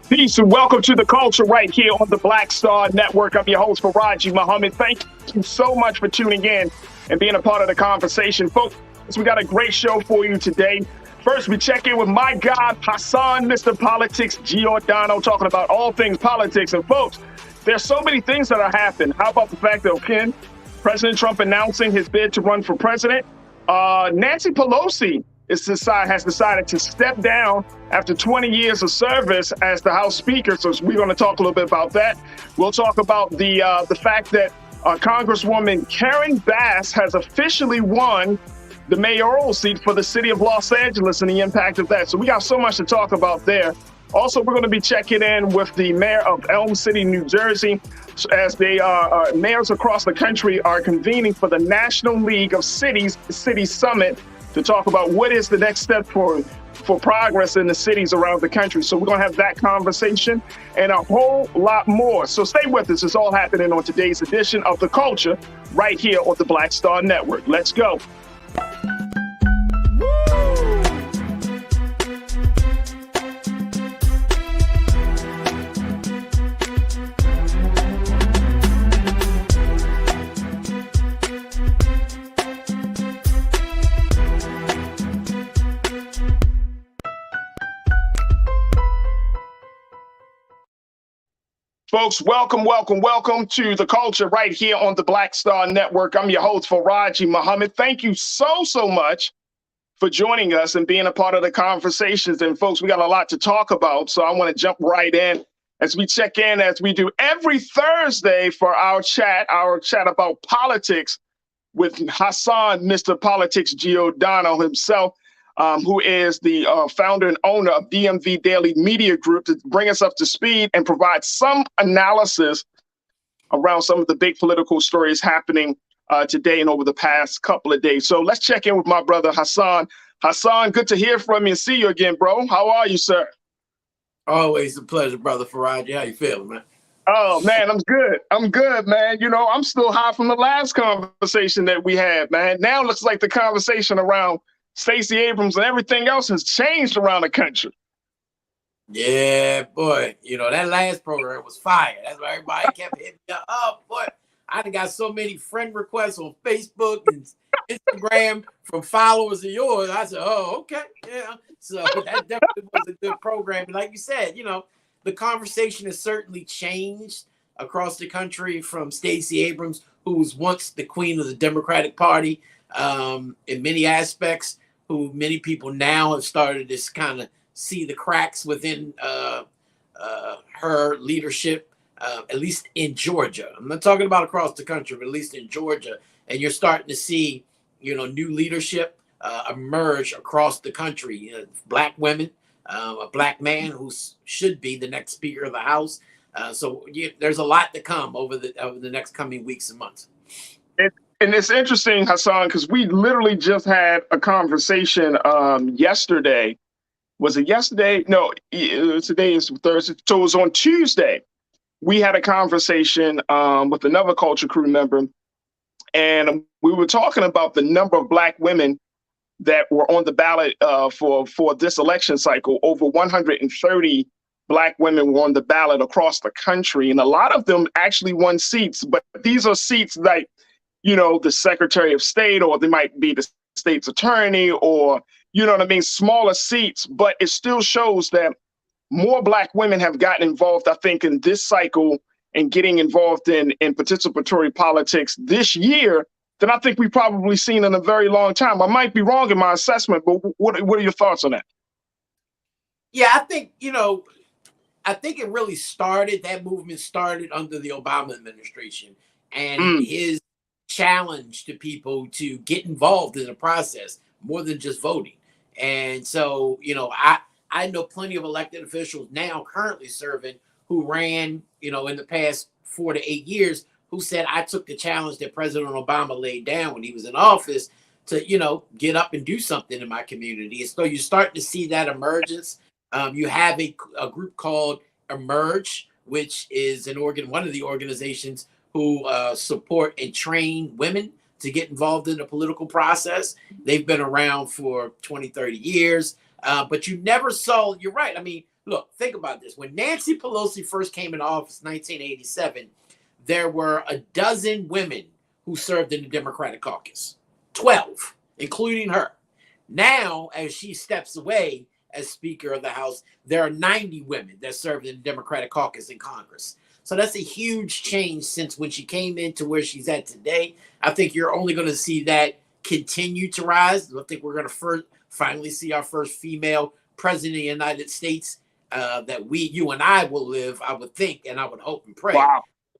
Peace and welcome to the culture right here on the Black Star Network. I'm your host, Farajii Muhammad. Thank you so much for tuning in and being a part of the conversation. Folks, we got a great show for you today. First, we check in with my guy, Hassan, Mr. Politics Giordano, talking about all things politics. And folks, there's so many things that are happening. How about the fact that, President Trump announcing his bid to run for president? Nancy Pelosi has decided to step down after 20 years of service as the House Speaker. So we're going to talk a little bit about that. We'll talk about the fact that Congresswoman Karen Bass has officially won the mayoral seat for the city of Los Angeles and the impact of that. So we got so much to talk about there. Also, we're going to be checking in with the mayor of Elm City, New Jersey, as they mayors across the country are convening for the National League of Cities City Summit to talk about what is the next step for progress in the cities around the country. So we're going to have that conversation and a whole lot more. So stay with us. It's all happening on today's edition of The Culture right here on the Black Star Network. Let's go. Folks, welcome to The Culture right here on the Black Star Network. I'm your host, Farajii Muhammad. Thank you so much for joining us and being a part of the conversations. And folks, we got a lot to talk about, so I want to jump right in as we check in, as we do every Thursday for our chat about politics with Hassan, Mr. Politics Giordano himself. Who is the founder and owner of DMV Daily Media Group, to bring us up to speed and provide some analysis around some of the big political stories happening today and over the past couple of days. So let's check in with my brother, Hassan. Hassan, good to hear from you and see you again, bro. How are you, sir? Always a pleasure, brother Farajii. How you feeling, man? Oh, man, I'm good, man. I'm still high from the last conversation that we had, man. Now it looks like the conversation around Stacey Abrams and everything else has changed around the country. Yeah, boy. That last program was fire. That's why everybody kept hitting me up. Boy, I done got so many friend requests on Facebook and Instagram from followers of yours. I said, oh, okay. Yeah. So that definitely was a good program. And like you said, the conversation has certainly changed across the country from Stacey Abrams, who was once the queen of the Democratic Party in many aspects, who many people now have started to kind of see the cracks within her leadership, at least in Georgia. I'm not talking about across the country, but at least in Georgia. And you're starting to see, new leadership emerge across the country. Black women, a black man who should be the next Speaker of the House. So there's a lot to come over the next coming weeks and months. And it's interesting, Hassan, because we literally just had a conversation yesterday. Was it yesterday? No, today is Thursday. So it was on Tuesday. We had a conversation with another Culture Crew member, and we were talking about the number of Black women that were on the ballot for this election cycle. Over 130 Black women were on the ballot across the country, and a lot of them actually won seats. But these are seats like, the Secretary of State, or they might be the state's attorney, or, smaller seats. But it still shows that more Black women have gotten involved, I think, in this cycle and getting involved in participatory politics this year than I think we've probably seen in a very long time. I might be wrong in my assessment, but what are your thoughts on that? Yeah, I think it really that movement started under the Obama administration, and his challenge to people to get involved in the process more than just voting. And so, I know plenty of elected officials now currently serving who ran, in the past 4 to 8 years, who said, I took the challenge that President Obama laid down when he was in office to, get up and do something in my community. And so you're starting to see that emergence. You have a group called Emerge, which is one of the organizations who support and train women to get involved in the political process. They've been around for 20, 30 years, but you never saw, you're right. I mean, look, think about this. When Nancy Pelosi first came into office in 1987, there were a dozen women who served in the Democratic caucus, 12, including her. Now, as she steps away as Speaker of the House, there are 90 women that served in the Democratic caucus in Congress. So that's a huge change since when she came into where she's at today. I think you're only going to see that continue to rise. I think we're going to finally see our first female president of the United States that you and I will live, I would think, and I would hope and pray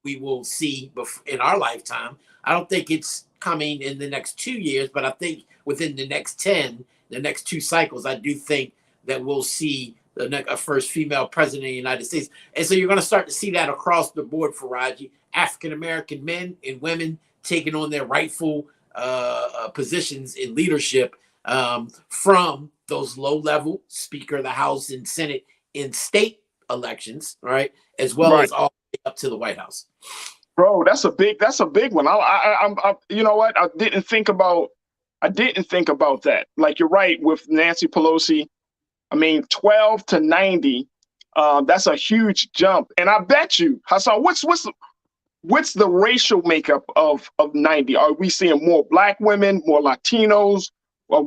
we will see in our lifetime. I don't think it's coming in the next 2 years, but I think within the next 10, the next 2 cycles, I do think that we'll see a first female president of the United States. And so you're going to start to see that across the board, Farajii. African-American men and women taking on their rightful positions in leadership from those low-level Speaker of the House and Senate in state elections, right, as well as all the way up to the White House. Bro, that's a big one. I you know what? I didn't think about that. Like, you're right with Nancy Pelosi. I mean, 12 to 90, that's a huge jump. And I bet you, Hassan, what's the racial makeup of 90? Are we seeing more Black women, more Latinos, or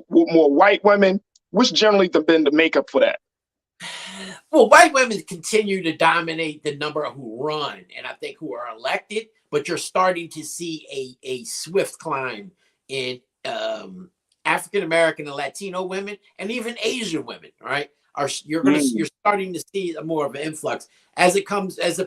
more white women? What's generally been the makeup for that? Well, white women continue to dominate the number who run, and I think who are elected, but you're starting to see a swift climb in African-American and Latino women, and even Asian women, right? You're starting to see more of an influx as it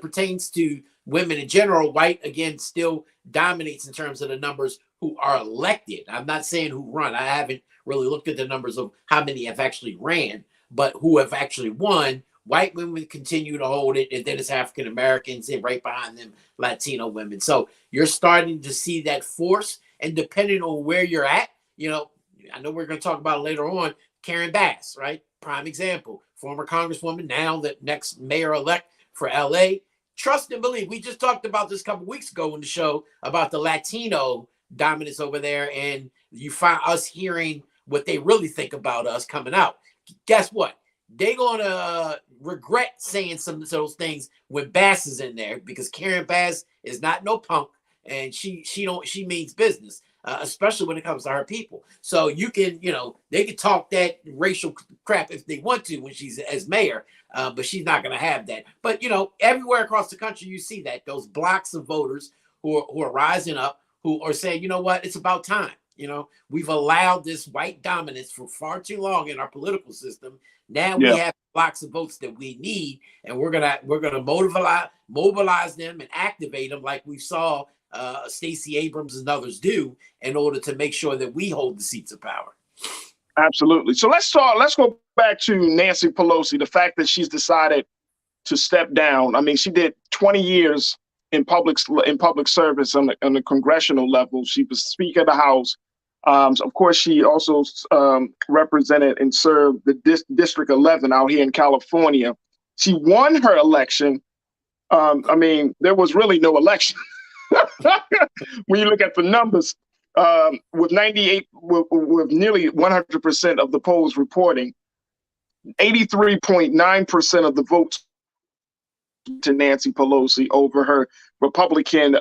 pertains to women in general. White, again, still dominates in terms of the numbers who are elected. I'm not saying who run. I haven't really looked at the numbers of how many have actually ran, but who have actually won. White women continue to hold it, and then it's African Americans, and right behind them, Latino women. So you're starting to see that force, and depending on where you're at, I know we're going to talk about it later on, Karen Bass, right? Prime example, former Congresswoman, now the next mayor-elect for LA. Trust and believe. We just talked about this a couple weeks ago in the show about the Latino dominance over there, and you find us hearing what they really think about us coming out. Guess what? They're gonna regret saying some of those things when Bass is in there, because Karen Bass is not no punk, and she means business, especially when it comes to her people. So you can, they can talk that racial crap if they want to when she's as mayor, but she's not gonna have that. But everywhere across the country, you see that those blocks of voters who are rising up, who are saying, you know what, it's about time. We've allowed this white dominance for far too long in our political system. Now we have blocks of votes that we need, and we're gonna mobilize them and activate them like we saw Stacey Abrams and others do, in order to make sure that we hold the seats of power. Absolutely. So let's go back to Nancy Pelosi. The fact that she's decided to step down. I mean, she did 20 years in public service on the congressional level. She was Speaker of the House. Of course, she also represented and served the District 11 out here in California. She won her election. I mean, there was really no election. When you look at the numbers, with nearly 100% of the polls reporting, 83.9% of the votes to Nancy Pelosi over her Republican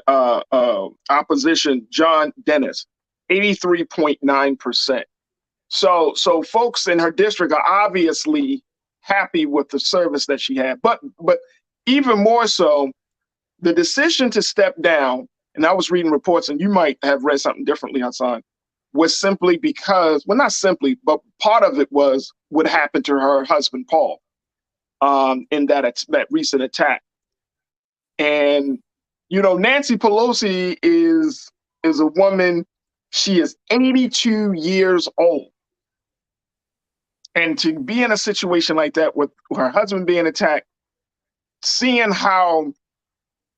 opposition, John Dennis, 83.9%. So folks in her district are obviously happy with the service that she had. But even more so, the decision to step down, and I was reading reports, and you might have read something differently, Hassan, was simply because, well, not simply, but part of it was what happened to her husband, Paul, in that recent attack. And, Nancy Pelosi is a woman. She is 82 years old. And to be in a situation like that with her husband being attacked, seeing how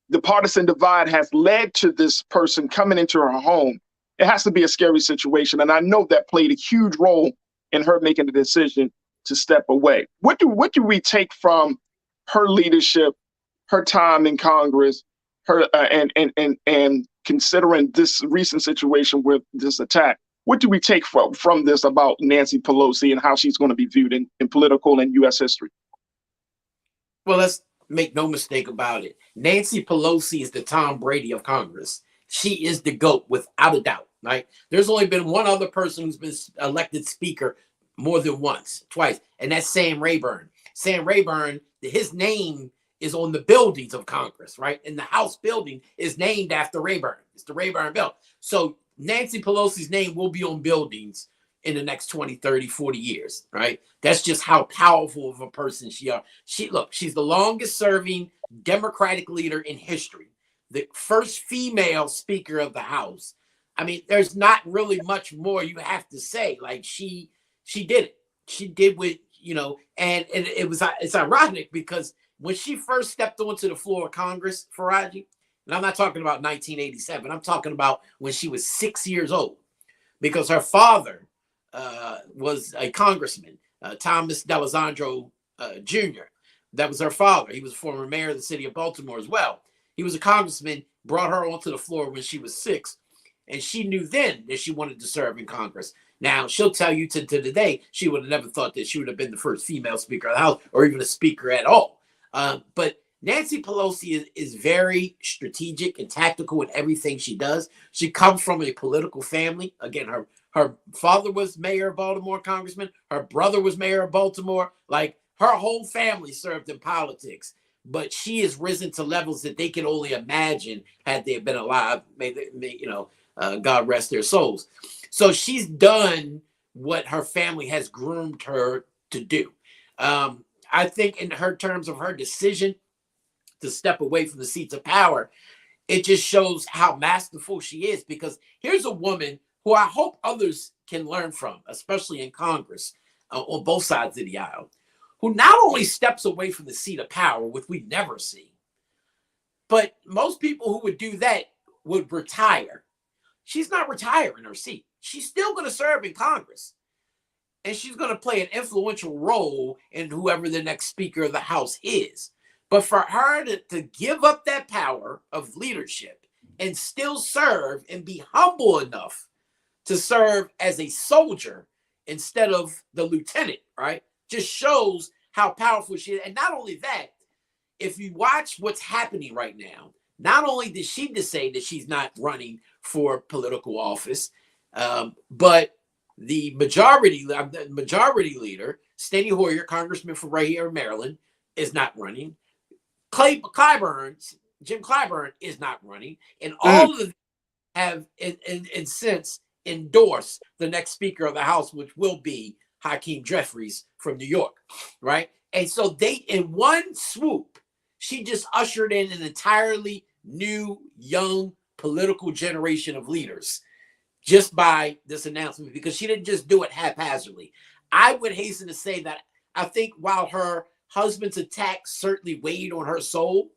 the partisan divide has led to this person coming into her home, it has to be a scary situation. And I know that played a huge role in her making the decision to step away. What do we take from her leadership, her time in Congress, her and considering this recent situation with this attack? What do we take from this about Nancy Pelosi and how she's going to be viewed in political and U.S. history? Well, let's make no mistake about it. Nancy Pelosi is the Tom Brady of Congress. She is the GOAT without a doubt, right? There's only been one other person who's been elected speaker more than once, twice, and that's Sam Rayburn. Sam Rayburn, his name is on the buildings of Congress, right? And the House building is named after Rayburn. It's the Rayburn Belt. So Nancy Pelosi's name will be on buildings in the next 20, 30, 40 years, right? That's just how powerful of a person she are. She's the longest serving Democratic leader in history, the first female speaker of the House. I mean, there's not really much more you have to say. Like she did it. She did what, and it's ironic because when she first stepped onto the floor of Congress, Farajii, and I'm not talking about 1987, I'm talking about when she was 6 years old, because her father was a congressman, Thomas D'Alessandro Jr. That was her father. He was a former mayor of the city of Baltimore as well. He was a congressman, brought her onto the floor when she was 6, and she knew then that she wanted to serve in Congress. Now, she'll tell you to today, she would have never thought that she would have been the first female speaker of the House or even a speaker at all. But Nancy Pelosi is very strategic and tactical in everything she does. She comes from a political family. Again, her father was mayor of Baltimore, congressman. Her brother was mayor of Baltimore. Like, her whole family served in politics. But she has risen to levels that they can only imagine had they been alive. God rest their souls. So she's done what her family has groomed her to do. I think in her terms of her decision to step away from the seats of power, it just shows how masterful she is, because here's a woman who I hope others can learn from, especially in Congress, on both sides of the aisle, who not only steps away from the seat of power, which we never see, but most people who would do that would retire. She's not retiring her seat. She's still going to serve in Congress. And she's going to play an influential role in whoever the next Speaker of the House is. But for her to give up that power of leadership and still serve and be humble enough to serve as a soldier instead of the lieutenant, right, just shows how powerful she is. And not only that, if you watch what's happening right now, not only did she just say that she's not running for political office, but the majority leader, Steny Hoyer, congressman from right here in Maryland, is not running. Jim Clyburn is not running. And all of them have, in sense, endorsed the next Speaker of the House, which will be Hakeem Jeffries from New York, right? And so they, in one swoop, she just ushered in an entirely new, young political generation of leaders just by this announcement, because she didn't just do it haphazardly. I would hasten to say that I think while her husband's attack certainly weighed on her soul,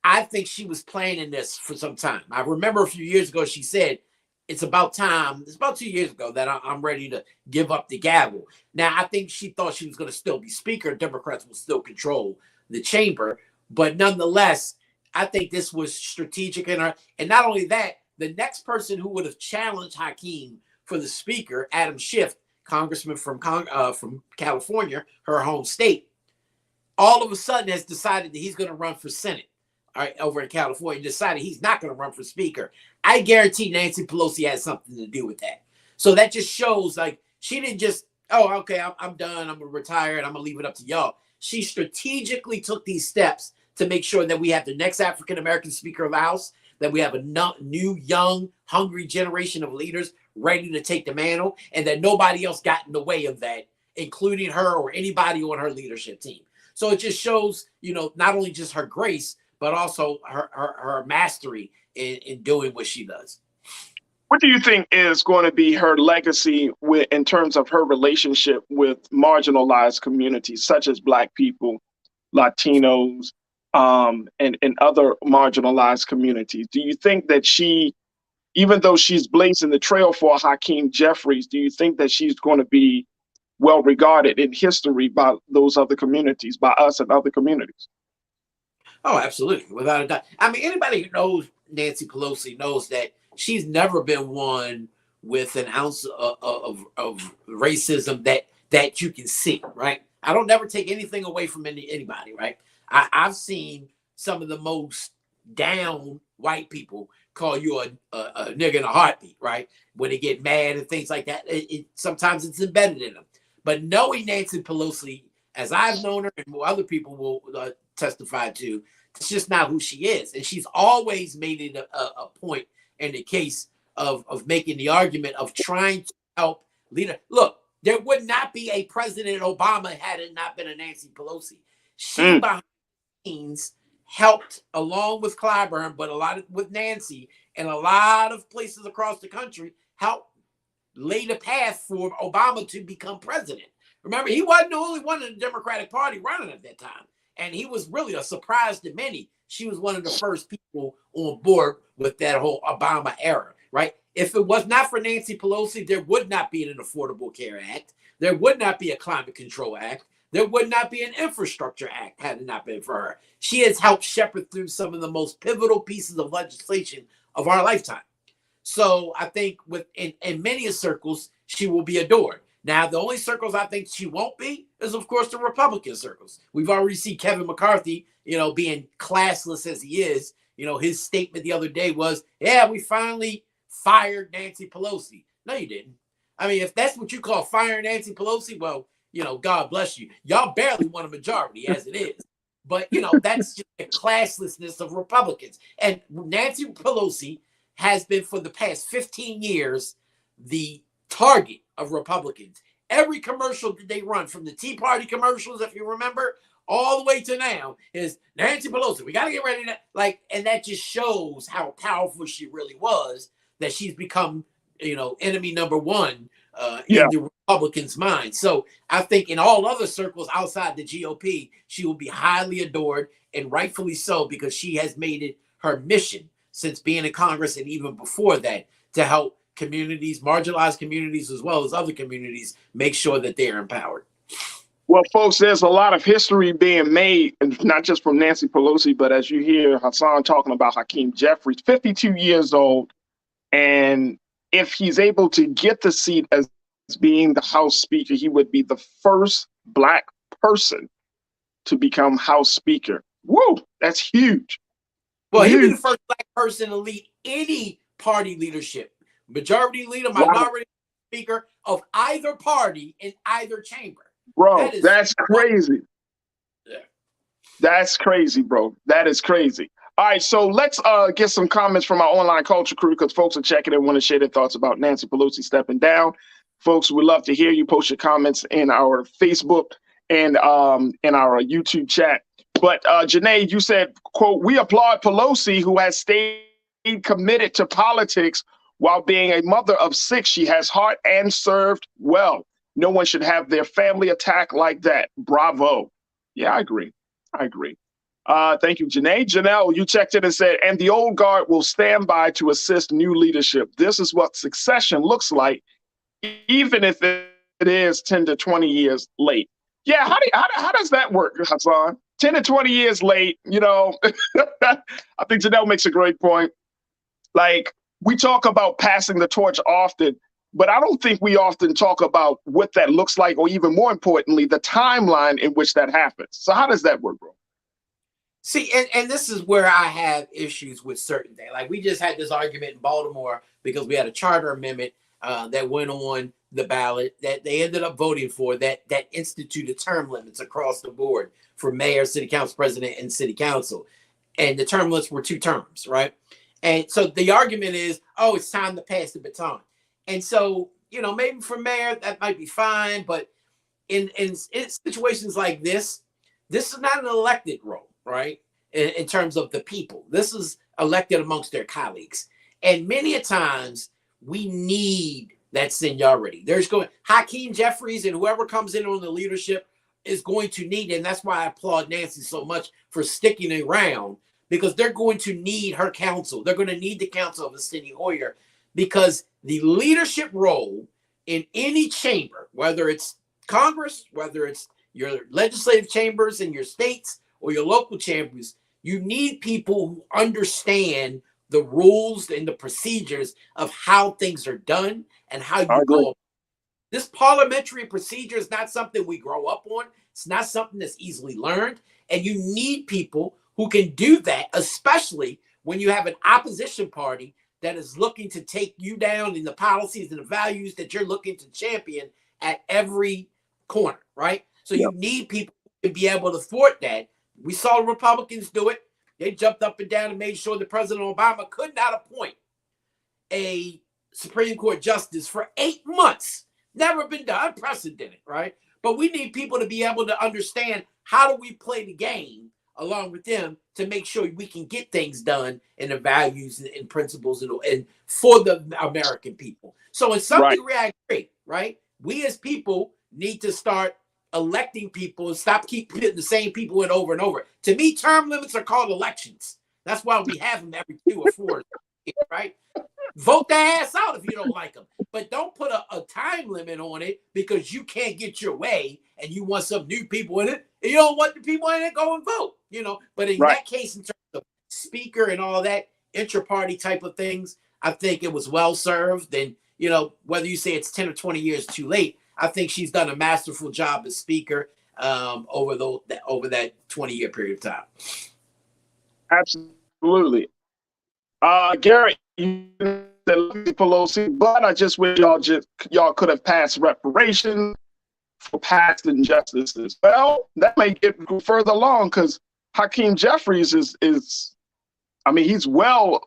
I think she was planning this for some time. I remember a few years ago, she said, it's about time. It's about 2 years ago that I'm ready to give up the gavel. Now, I think she thought she was going to still be speaker. Democrats will still control the chamber. But nonetheless, I think this was strategic in her. And not only that, the next person who would have challenged Hakeem for the speaker, Adam Schiff, congressman from California, her home state, all of a sudden has decided that he's going to run for Senate, all right, over in California, decided he's not going to run for speaker. I guarantee Nancy Pelosi has something to do with that. So that just shows, like, she didn't just, oh, okay, I'm done, I'm going to retire, and I'm going to leave it up to y'all. She strategically took these steps to make sure that we have the next African-American Speaker of the House, that we have a new, young, hungry generation of leaders ready to take the mantle, and that nobody else got in the way of that, including her or anybody on her leadership team. So it just shows, not only just her grace, but also her mastery in doing what she does. What do you think is going to be her legacy in terms of her relationship with marginalized communities, such as Black people, Latinos, and other marginalized communities? Do you think that she, even though she's blazing the trail for Hakeem Jeffries, do you think that she's going to be well regarded in history by those other communities, by us and other communities? Oh, absolutely. Without a doubt. I mean, anybody who knows Nancy Pelosi knows that she's never been one with an ounce of racism that you can see, right? I don't never take anything away from anybody, right? I've seen some of the most down white people call you a nigga in a heartbeat, right? When they get mad and things like that. Sometimes it's embedded in them. But knowing Nancy Pelosi, as I've known her and other people will testify to, it's just not who she is. And she's always made it a point in the case of making the argument of trying to help leader. Look, there would not be a President Obama had it not been a Nancy Pelosi. She behind the scenes helped, along with Clyburn, but a lot with Nancy and a lot of places across the country, helped lay the path for Obama to become president. Remember, he wasn't the only one in the Democratic Party running at that time. And he was really a surprise to many. She was one of the first people on board with that whole Obama era, right? If it was not for Nancy Pelosi, there would not be an Affordable Care Act. There would not be a Climate Control Act. There would not be an Infrastructure Act had it not been for her. She has helped shepherd through some of the most pivotal pieces of legislation of our lifetime. So I think in many circles, she will be adored. Now, the only circles I think she won't be is, of course, the Republican circles. We've already seen Kevin McCarthy, being classless as he is. His statement the other day was, yeah, we finally fired Nancy Pelosi. No, you didn't. I mean, if that's what you call firing Nancy Pelosi, well, God bless you. Y'all barely won a majority as it is. But, that's just the classlessness of Republicans. And Nancy Pelosi has been for the past 15 years the target of Republicans. Every commercial that they run, from the Tea Party commercials, if you remember, all the way to now, is Nancy Pelosi. We got to get ready to, and that just shows how powerful she really was, that she's become, enemy number one in the Republicans' mind. So I think in all other circles outside the GOP, she will be highly adored, and rightfully so, because she has made it her mission since being in Congress, and even before that, to help communities, marginalized communities, as well as other communities, make sure that they are empowered. Well, folks, there's a lot of history being made, and not just from Nancy Pelosi, but as you hear Hassan talking about Hakeem Jeffries, 52 years old. And if he's able to get the seat as being the House Speaker, he would be the first Black person to become House Speaker. Woo, that's huge. Well, he'd be the first Black person to lead any party leadership. Majority leader, minority speaker of either party in either chamber. Bro, that's crazy. Yeah. That's crazy, bro. That is crazy. All right, so let's get some comments from our online culture crew, because folks are checking in, want to share their thoughts about Nancy Pelosi stepping down. Folks, we'd love to hear you. Post your comments in our Facebook and in our YouTube chat. But Janae, you said, quote, "We applaud Pelosi, who has stayed committed to politics while being a mother of 6. She has heart and served well. No one should have their family attacked like that. Bravo." Yeah, I agree. Thank you, Janae. Janelle, you checked in and said, "And the old guard will stand by to assist new leadership. This is what succession looks like, even if it is 10 to 20 years late." Yeah, how does that work, Hassan? 10 to 20 years late, I think Janelle makes a great point. We talk about passing the torch often, but I don't think we often talk about what that looks like, or even more importantly, the timeline in which that happens. So how does that work, bro? See, and this is where I have issues with certain things. We just had this argument in Baltimore because we had a charter amendment that went on the ballot that they ended up voting for that instituted term limits across the board for mayor, city council president, and city council. And the term limits were 2 terms, right? And so the argument is, oh, it's time to pass the baton. And so, maybe for mayor, that might be fine. But in situations like this is not an elected role, right? In terms of the people. This is elected amongst their colleagues. And many a times we need that seniority. There's Hakeem Jeffries and whoever comes in on the leadership is going to need, and that's why I applaud Nancy so much for sticking around, because they're going to need her counsel. They're going to need the counsel of a Steny Hoyer, because the leadership role in any chamber, whether it's Congress, whether it's your legislative chambers in your states or your local chambers, you need people who understand the rules and the procedures of how things are done and how you go. This parliamentary procedure is not something we grow up on. It's not something that's easily learned. And you need people who can do that, especially when you have an opposition party that is looking to take you down in the policies and the values that you're looking to champion at every corner, right? So you need people to be able to thwart that. We saw Republicans do it. They jumped up and down and made sure that President Obama could not appoint a Supreme Court justice for 8 months. Never been done, unprecedented, right? But we need people to be able to understand, how do we play the game along with them to make sure we can get things done in the values and principles and for the American people. So in some degree, I agree, right? We as people need to start electing people and stop keep putting the same people in over and over. To me, term limits are called elections. That's why we have them every 2 or 4, right? Vote their ass out if you don't like them, but don't put a time limit on it because you can't get your way and you want some new people in it. And you don't want the people in it, go and vote, But in that case, in terms of speaker and all that intra-party type of things, I think it was well served. And whether you say it's 10 or 20 years too late, I think she's done a masterful job as speaker over that 20-year period of time. Absolutely. Gary, you said Pelosi, but I just wish y'all could have passed reparations for past injustices. Well, that may get further along because Hakeem Jeffries is he's well,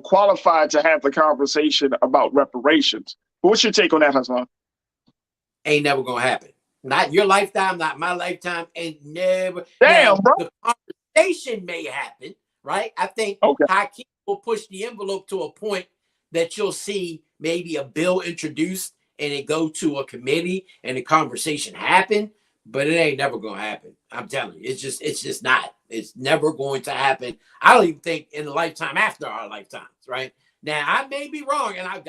qualified to have the conversation about reparations. But what's your take on that, Hassan? Ain't never gonna happen. Not your lifetime, not my lifetime. Ain't never. Damn, bro. The conversation may happen, right? I think Hakeem will push the envelope to a point that you'll see maybe a bill introduced and it go to a committee and the conversation happen, but it ain't never gonna happen. I'm telling you, it's just not. It's never going to happen. I don't even think in the lifetime after our lifetimes, right? Now I may be wrong, and I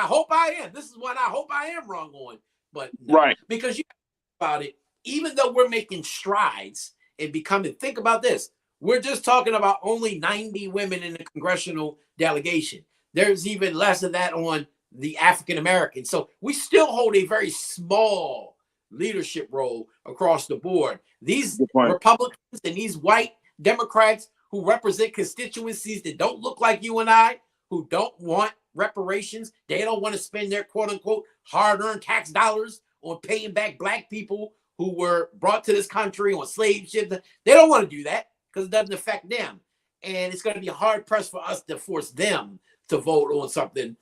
hope I am. This is what I hope I am wrong on. But no, because you think about it, even though we're making strides in becoming, think about this. We're just talking about only 90 women in the congressional delegation. There's even less of that on the African American. So we still hold a very small leadership role across the board. These Republicans and these white Democrats who represent constituencies that don't look like you and I, who don't want reparations, they don't want to spend their quote unquote hard-earned tax dollars on paying back black people who were brought to this country on slave ships. They don't want to do that because it doesn't affect them. And it's going to be hard pressed for us to force them to vote on something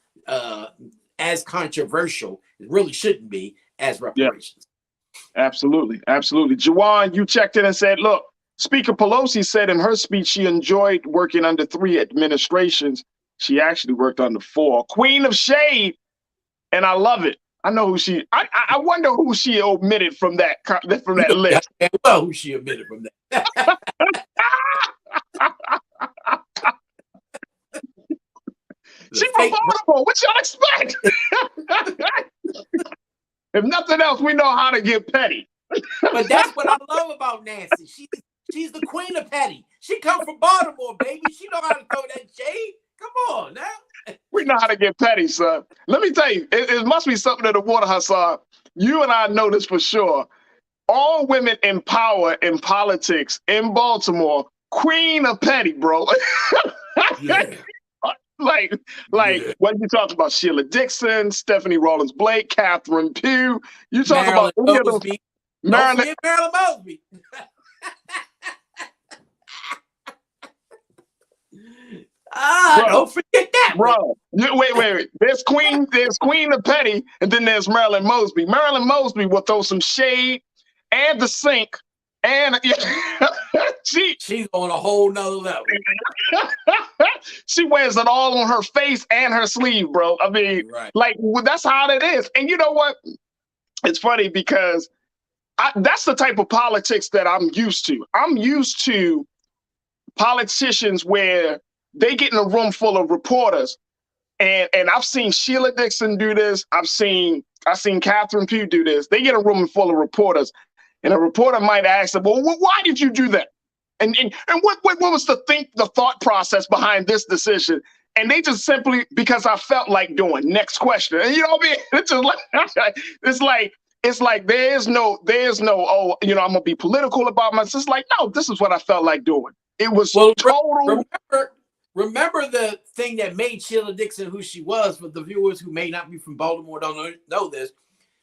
as controversial. It really shouldn't be as reparations. Yeah. Absolutely. Absolutely. Juwan, you checked in and said, look, Speaker Pelosi said in her speech she enjoyed working under 3 administrations. She actually worked under 4. Queen of Shade, and I love it. I know who she. I wonder who she omitted from that list. Well, who she omitted from that? She from Baltimore. What y'all expect? If nothing else, we know how to get petty. But that's what I love about Nancy. She's the queen of petty. She come from Baltimore, baby. She know how to throw that shade. Come on now. We know how to get petty, son. Let me tell you, it must be something in the water, Hassan. You and I know this for sure. All women in power in politics in Baltimore, queen of petty, bro. Yeah. Like when you talk about Sheila Dixon, Stephanie Rawlins Blake, Catherine Pugh, you talk Marilyn about any of those. Marilyn Mosby. Don't forget that, bro. Wait. There's Queen of Petty, and then there's Marilyn Mosby. Marilyn Mosby will throw some shade and the sink, and she's on a whole nother level. She wears it all on her face and her sleeve, bro. I mean, that's how it is. And you know what? It's funny because that's the type of politics that I'm used to. I'm used to politicians where they get in a room full of reporters, and I've seen Sheila Dixon do this. I've seen Catherine Pugh do this. They get a room full of reporters, and a reporter might ask them, "Well, why did you do that? And what was the thought process behind this decision?" And they just simply, because I felt like doing. Next question. And you know what I mean? It's just like, it's like there's no, oh, you know, I'm gonna be political about myself. It's just like, no, this is what I felt like doing. It was total. Remember the thing that made Sheila Dixon who she was, for the viewers who may not be from Baltimore, don't know this,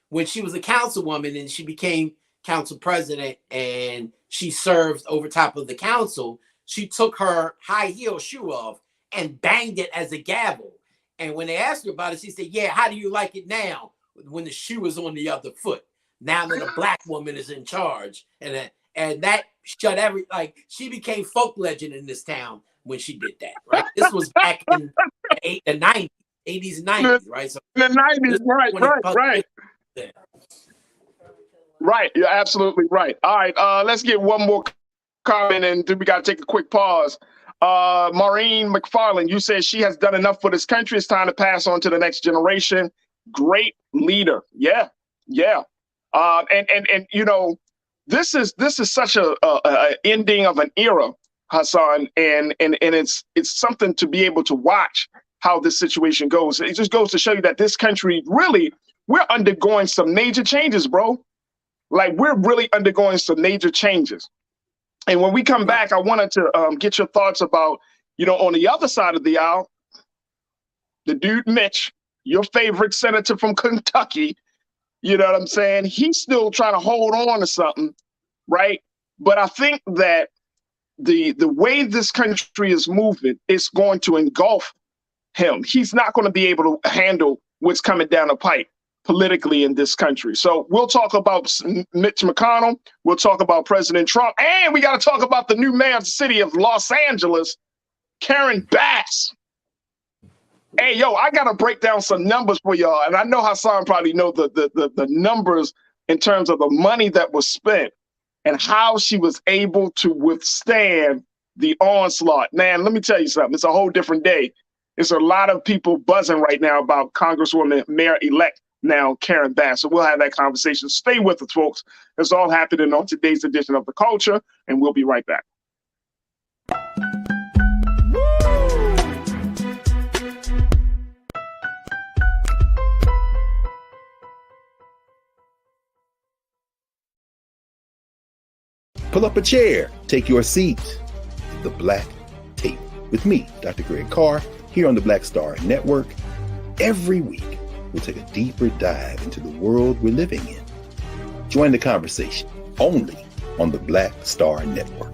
when she was a councilwoman and she became council president and she served over top of the council, she took her high heel shoe off and banged it as a gavel. And when they asked her about it, she said, yeah, how do you like it now when the shoe is on the other foot? Now that a black woman is in charge. And that shut she became folk legend in this town when she did that, right? This was back in the 90s, 80s and 90s, right? So in the 90s, right. Right, you're absolutely right. All right, let's get one more comment and then we got to take a quick pause. Maureen McFarland, you said she has done enough for this country. It's time to pass on to the next generation. Great leader. Yeah. And you know, this is such a ending of an era, Hassan, and it's something to be able to watch how this situation goes. It just goes to show you that this country really, we're undergoing some major changes, bro. Like, we're really undergoing some major changes. And when we come back, I wanted to get your thoughts about, you know, on the other side of the aisle, the dude Mitch, your favorite senator from Kentucky, you know what I'm saying? He's still trying to hold on to something, right? But I think that the way this country is moving is going to engulf him. He's not going to be able to handle what's coming down the pipe politically in this country. So we'll talk about Mitch McConnell. We'll talk about President Trump. And we got to talk about the new mayor of the city of Los Angeles, Karen Bass. Hey, yo, I got to break down some numbers for y'all. And I know Hassan probably know the numbers in terms of the money that was spent and how she was able to withstand the onslaught. Man, let me tell you something. It's a whole different day. There's a lot of people buzzing right now about Congresswoman Mayor-elect now, Karen Bass. So we'll have that conversation. Stay with us, folks. It's all happening on today's edition of The Culture, and we'll be right back. Pull up a chair, take your seat. The Black Tape with me, Dr. Greg Carr, here on the Black Star Network. Every week, we'll take a deeper dive into the world we're living in. Join the conversation only on the Black Star Network.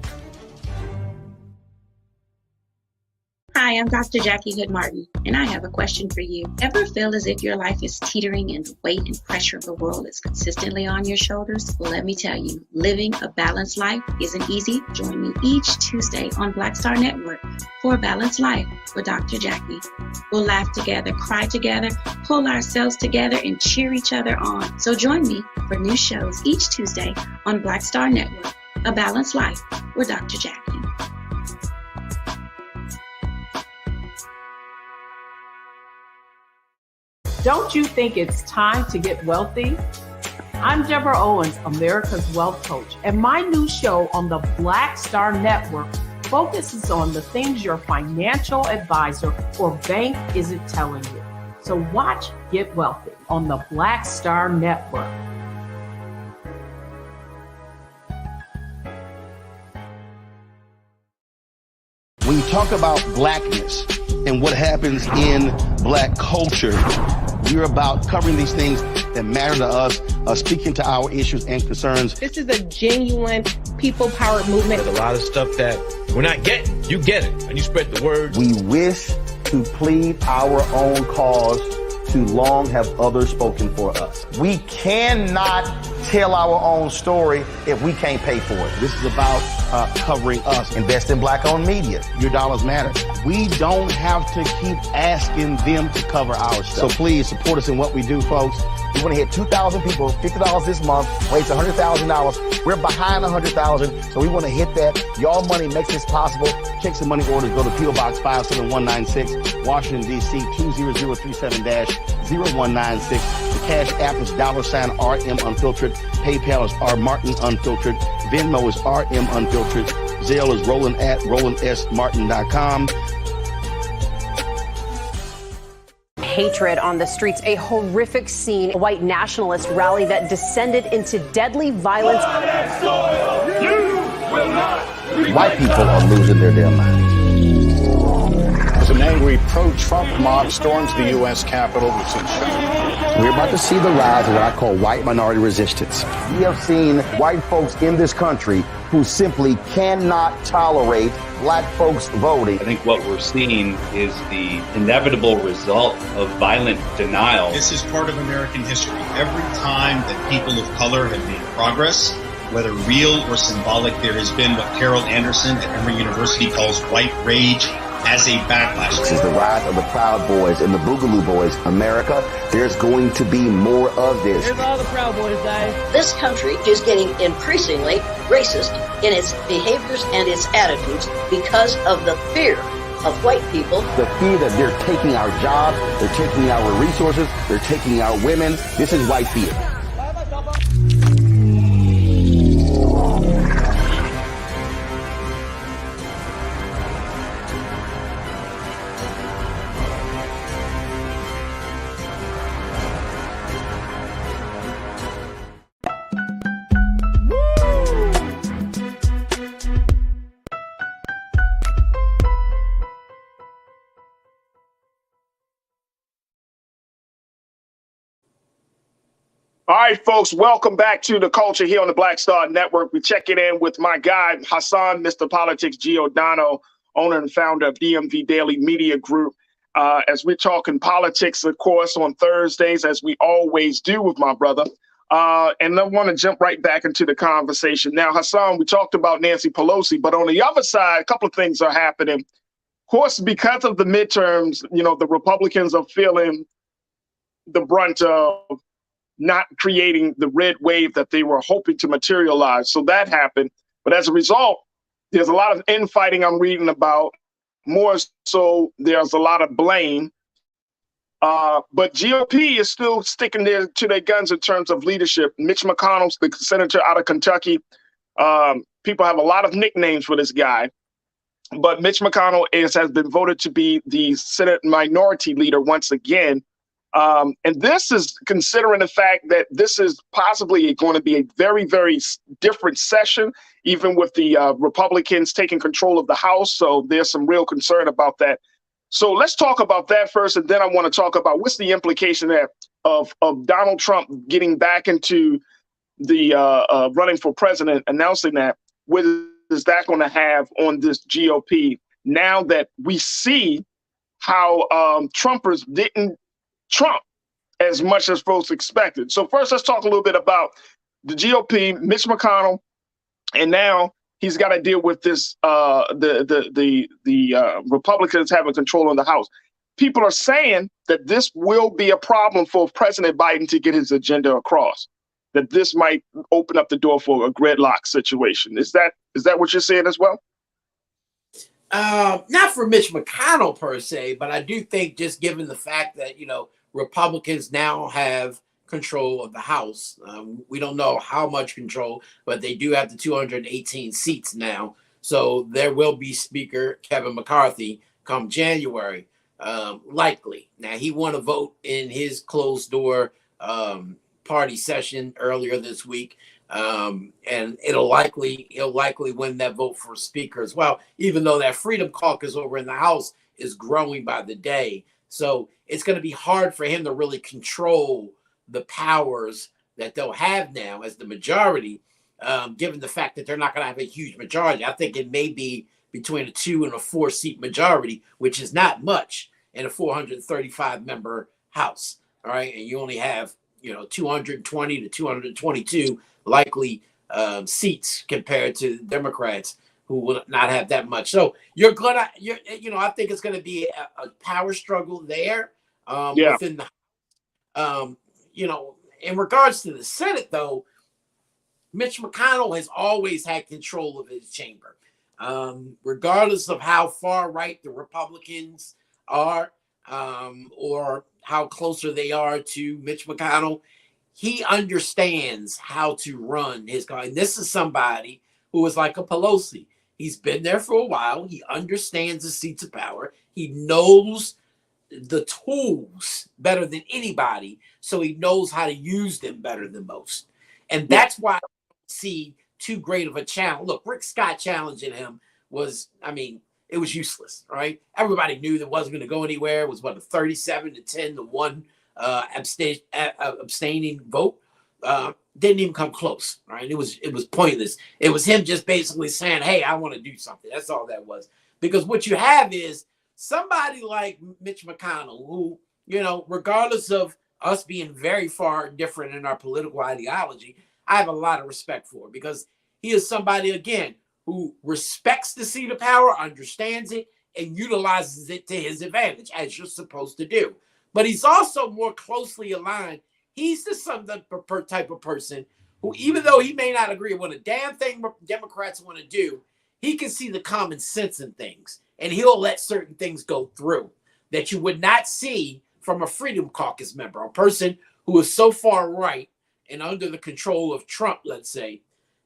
Hi, I'm Dr. Jackie Hood-Martin, and I have a question for you. Ever feel as if your life is teetering and the weight and pressure of the world is consistently on your shoulders? Well, let me tell you, living a balanced life isn't easy. Join me each Tuesday on Black Star Network for A Balanced Life with Dr. Jackie. We'll laugh together, cry together, pull ourselves together, and cheer each other on. So join me for new shows each Tuesday on Black Star Network, A Balanced Life with Dr. Jackie. Don't you think it's time to get wealthy? I'm Deborah Owens, America's Wealth Coach, and my new show on the Black Star Network focuses on the things your financial advisor or bank isn't telling you. So watch Get Wealthy on the Black Star Network. When you talk about blackness and what happens in Black culture, we're about covering these things that matter to us, speaking to our issues and concerns. This is a genuine people-powered movement. There's a lot of stuff that we're not getting. You get it, and you spread the word. We wish to plead our own cause. Too long have others spoken for us. We cannot tell our own story if we can't pay for it. This is about covering us. Invest in Black-owned media. Your dollars matter. We don't have to keep asking them to cover our stuff. So please support us in what we do, folks. We want to hit 2,000 people, $50 this month, raise $100,000. We're behind 100,000, so we want to hit that. Your money makes this possible. Check some money orders. Go to P.O. Box 57196, Washington, D.C. 20037-0196. The Cash App is $RM Unfiltered. PayPal is R Martin Unfiltered. Venmo is RM Unfiltered. Zelle is Roland@RolandSMartin.com. hatred on the streets. A horrific scene, a white nationalist rally that descended into deadly violence. White people are losing their damn minds. An angry pro-Trump mob storms the U.S. Capitol. We're about to see the rise of what I call white minority resistance. We have seen white folks in this country who simply cannot tolerate black folks voting. I think what we're seeing is the inevitable result of violent denial. This is part of American history. Every time that people of color have made progress, whether real or symbolic, there has been what Carol Anderson at Emory University calls white rage as a backlash. This is the rise of the Proud Boys and the Boogaloo Boys. America, there's going to be more of this. Here's all the Proud Boys, guys. This country is getting increasingly racist in its behaviors and its attitudes because of the fear of white people. The fear that they're taking our jobs, they're taking our resources, they're taking our women. This is white fear. All right, folks, welcome back to The Culture here on the Black Star Network. We check it in with my guy, Hassan, Mr. Politics Giordano, owner and founder of DMV Daily Media Group. As we're talking politics, of course, on Thursdays, as we always do with my brother. And I want to jump right back into the conversation. Now, Hassan, we talked about Nancy Pelosi, but on the other side, a couple of things are happening. Of course, because of the midterms, you know, the Republicans are feeling the brunt of not creating the red wave that they were hoping to materialize. So that happened. But as a result, there's a lot of infighting I'm reading about. More so, there's a lot of blame. But GOP is still sticking there to their guns in terms of leadership. Mitch McConnell, the senator out of Kentucky, people have a lot of nicknames for this guy. But Mitch McConnell has been voted to be the Senate minority leader once again. And this is considering the fact that this is possibly going to be a very, very different session, even with the Republicans taking control of the House. So there's some real concern about that. So let's talk about that first, and then I want to talk about what's the implication of Donald Trump getting back into the running for president, announcing that. What is that going to have on this GOP now that we see how Trumpers didn't Trump as much as folks expected? So first, let's talk a little bit about the GOP, Mitch McConnell, and now he's got to deal with this. The Republicans having control on the House. People are saying that this will be a problem for President Biden to get his agenda across. That this might open up the door for a gridlock situation. Is that what you're saying as well? Not for Mitch McConnell per se, but I do think just given the fact that, you know, Republicans now have control of the House. We don't know how much control, but they do have the 218 seats now. So there will be Speaker Kevin McCarthy come January, likely. Now, he won a vote in his closed door party session earlier this week. And he'll likely win that vote for Speaker as well, even though that Freedom Caucus over in the House is growing by the day. So it's going to be hard for him to really control the powers that they'll have now as the majority, given the fact that they're not going to have a huge majority. I think it may be between a 2 and a 4 seat majority, which is not much in a 435 member House. All right. And you only have, 220 to 222 likely seats compared to Democrats who will not have that much. So I think it's going to be a power struggle there within the, in regards to the Senate, though, Mitch McConnell has always had control of his chamber, regardless of how far right the Republicans are or how closer they are to Mitch McConnell. He understands how to run his car. And this is somebody who is like a Pelosi. He's been there for a while. He understands the seats of power. He knows the tools better than anybody, so he knows how to use them better than most. And that's why I don't see too great of a challenge. Look, Rick Scott challenging him was, I mean, it was useless, right? Everybody knew that wasn't going to go anywhere. It was what, a 37-10 to 1 abstaining vote. Didn't even come close, right? It was pointless. It was him just basically saying, hey, I want to do something. That's all that was. Because what you have is somebody like Mitch McConnell, who, you know, regardless of us being very far different in our political ideology, I have a lot of respect for, because he is somebody, again, who respects the seat of power, understands it, and utilizes it to his advantage, as you're supposed to do. But he's also more closely aligned. He's the type of person who, even though he may not agree with what a damn thing Democrats want to do, he can see the common sense in things, and he'll let certain things go through that you would not see from a Freedom Caucus member, a person who is so far right and under the control of Trump, let's say,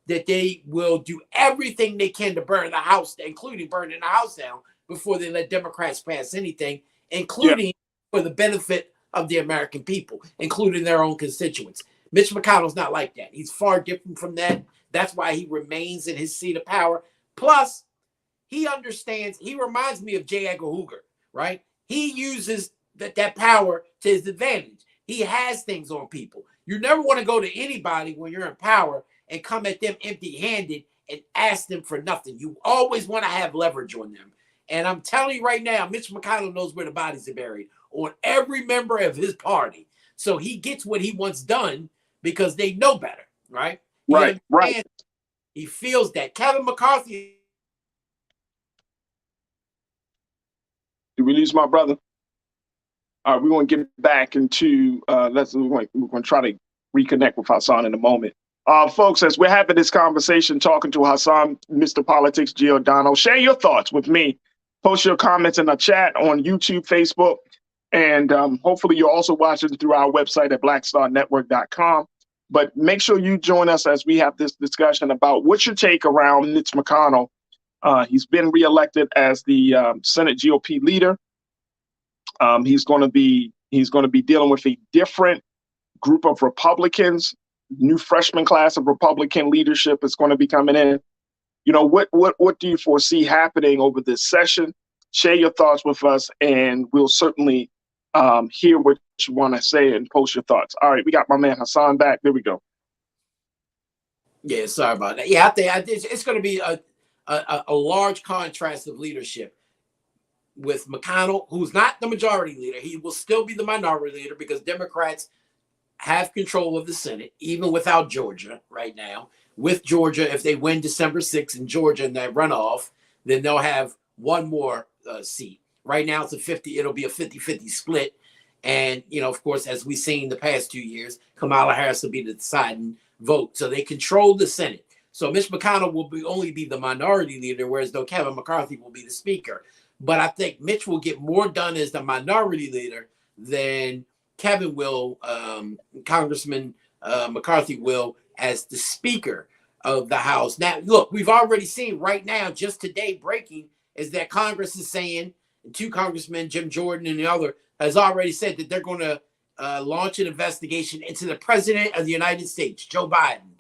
that they will do everything they can to burn the house, including burning the house down, before they let Democrats pass anything, including for the benefit of the American people, including their own constituents. Mitch McConnell's not like that. He's far different from that. That's why he remains in his seat of power. Plus, he understands, he reminds me of J. Edgar Hoover, right? He uses that power to his advantage. He has things on people. You never want to go to anybody when you're in power and come at them empty-handed and ask them for nothing. You always want to have leverage on them. And I'm telling you right now, Mitch McConnell knows where the bodies are buried on every member of his party. So he gets what he wants done because they know better, right? Right. He feels that. Kevin McCarthy. Did we lose my brother? All right, we're going to get back into, we're going to try to reconnect with Hassan in a moment. Folks, as we're having this conversation, talking to Hassan, Mr. Politics Giordano, share your thoughts with me. Post your comments in the chat on YouTube, Facebook, and hopefully you're also watching through our website at blackstarnetwork.com. But make sure you join us as we have this discussion about what's your take around Mitch McConnell. He's been reelected as the Senate GOP leader. He's going to be dealing with a different group of Republicans. New freshman class of Republican leadership is going to be coming in. You know, what do you foresee happening over this session? Share your thoughts with us, and we'll certainly hear what you want to say and post your thoughts. All right, we got my man Hassan back. There we go. Yeah, sorry about that. Yeah, I think it's going to be a large contrast of leadership with McConnell, who's not the majority leader. He will still be the minority leader because Democrats have control of the Senate, even without Georgia right now. With Georgia, if they win December 6th in Georgia in that runoff, then they'll have one more seat. Right now, it'll be a 50-50 split. And, you know, of course, as we've seen the past 2 years, Kamala Harris will be the deciding vote. So they control the Senate. So Mitch McConnell will only be the minority leader, whereas though Kevin McCarthy will be the speaker. But I think Mitch will get more done as the minority leader than Kevin will, Congressman McCarthy will, as the Speaker of the House. Now, look, we've already seen right now, just today breaking, is that Congress is saying, and two congressmen, Jim Jordan and the other, has already said that they're going to launch an investigation into the President of the United States, Joe Biden,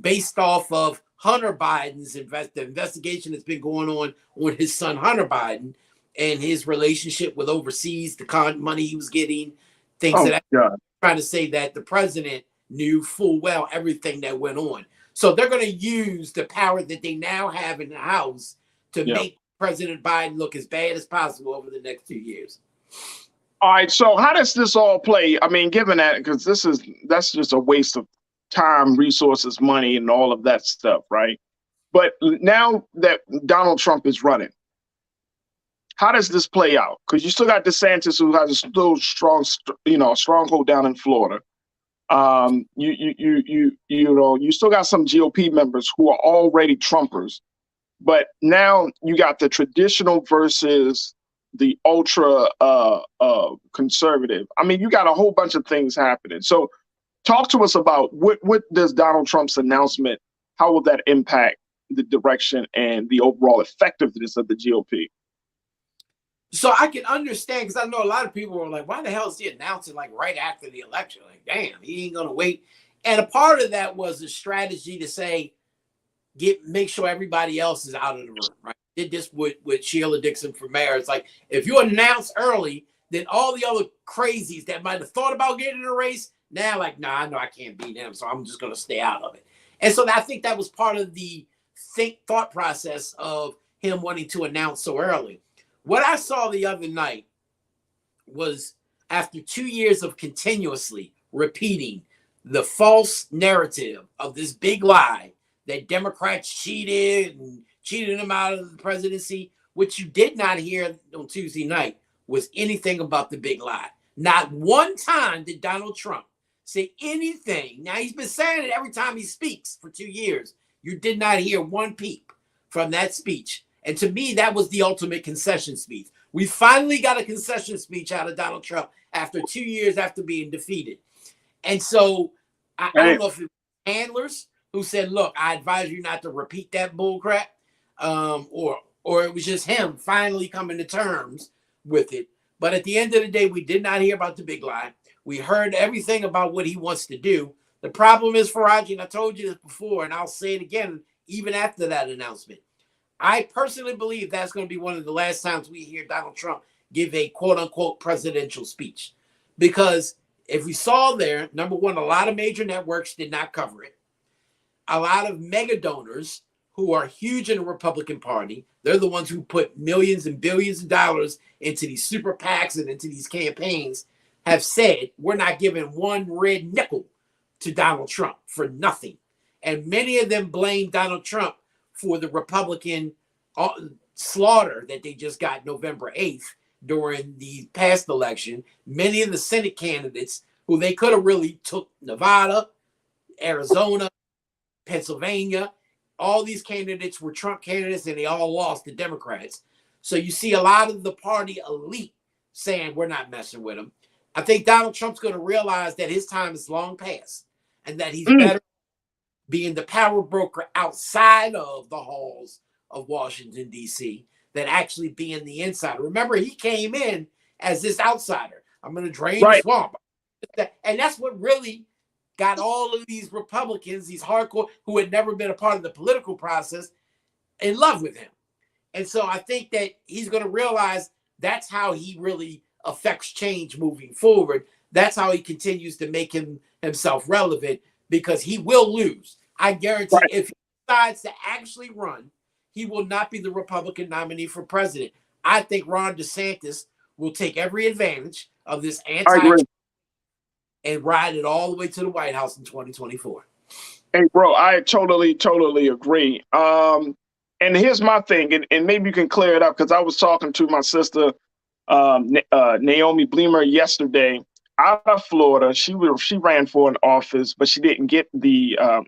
based off of Hunter Biden's the investigation that's been going on with his son, Hunter Biden, and his relationship with overseas, the con money he was getting, things that trying to say that the president knew full well everything that went on. So they're going to use the power that they now have in the House to make President Biden look as bad as possible over the next 2 years. All right. So how does this all play? I mean, given that, because that's just a waste of time, resources, money, and all of that stuff, right? But now that Donald Trump is running, how does this play out? Because you still got DeSantis, who has a still strong, stronghold down in Florida. You still got some GOP members who are already Trumpers, but now you got the traditional versus the ultra conservative. I mean, you got a whole bunch of things happening. So talk to us about what does Donald Trump's announcement, how will that impact the direction and the overall effectiveness of the GOP? So I can understand, because I know a lot of people were like, why the hell is he announcing like right after the election? Like, damn, he ain't gonna wait. And a part of that was a strategy to say, make sure everybody else is out of the room, right? Did this with Sheila Dixon for mayor. It's like, if you announce early, then all the other crazies that might have thought about getting in a race, now like, nah, I know I can't beat him, so I'm just gonna stay out of it. And so I think that was part of the thought process of him wanting to announce so early. What I saw the other night was, after 2 years of continuously repeating the false narrative of this big lie that Democrats cheated them out of the presidency, what you did not hear on Tuesday night was anything about the big lie. Not one time did Donald Trump say anything. Now, he's been saying it every time he speaks for 2 years. You did not hear one peep from that speech. And to me, that was the ultimate concession speech. We finally got a concession speech out of Donald Trump after 2 years after being defeated. And so I don't know if it was handlers who said, look, I advise you not to repeat that bull crap, or it was just him finally coming to terms with it. But at the end of the day, we did not hear about the big lie. We heard everything about what he wants to do. The problem is, Farajii, and I told you this before, and I'll say it again, even after that announcement, I personally believe that's going to be one of the last times we hear Donald Trump give a quote-unquote presidential speech. Because if we saw there, number one, a lot of major networks did not cover it. A lot of mega donors who are huge in the Republican Party, they're the ones who put millions and billions of dollars into these super PACs and into these campaigns, have said, we're not giving one red nickel to Donald Trump for nothing. And many of them blame Donald Trump for the Republican slaughter that they just got November 8th during the past election. Many of the Senate candidates who they could have really took Nevada, Arizona, Pennsylvania, all these candidates were Trump candidates and they all lost to Democrats. So you see a lot of the party elite saying we're not messing with him. I think Donald Trump's going to realize that his time is long past and that he's better being the power broker outside of the halls of Washington, D.C., than actually being the insider. Remember, he came in as this outsider. I'm going to drain the swamp. And that's what really got all of these Republicans, these hardcore, who had never been a part of the political process, in love with him. And so I think that he's going to realize that's how he really affects change moving forward. That's how he continues to make himself relevant, because he will lose. I guarantee if he decides to actually run, he will not be the Republican nominee for president. I think Ron DeSantis will take every advantage of this anti and ride it all the way to the White House in 2024. Hey, bro, I totally agree. And here's my thing, and maybe you can clear it up, because I was talking to my sister, Naomi Bleemer, yesterday out of Florida. She ran for an office, but she didn't get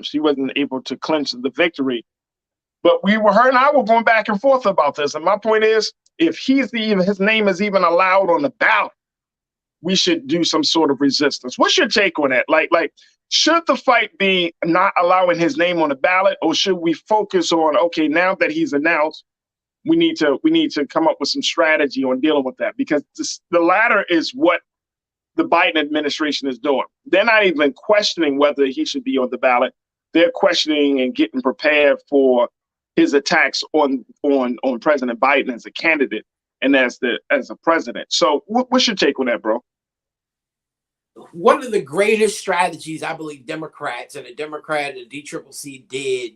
she wasn't able to clinch the victory. But her and I were going back and forth about this. And my point is, if his name is even allowed on the ballot, we should do some sort of resistance. What's your take on that? Like, should the fight be not allowing his name on the ballot, or should we focus on, okay, now that he's announced, we need to come up with some strategy on dealing with that? Because the latter is what the Biden administration is doing. They're not even questioning whether he should be on the ballot. They're questioning and getting prepared for his attacks on President Biden as a candidate and as a president. So what's your take on that, bro? One of the greatest strategies I believe Democrats and the Democrat and the DCCC did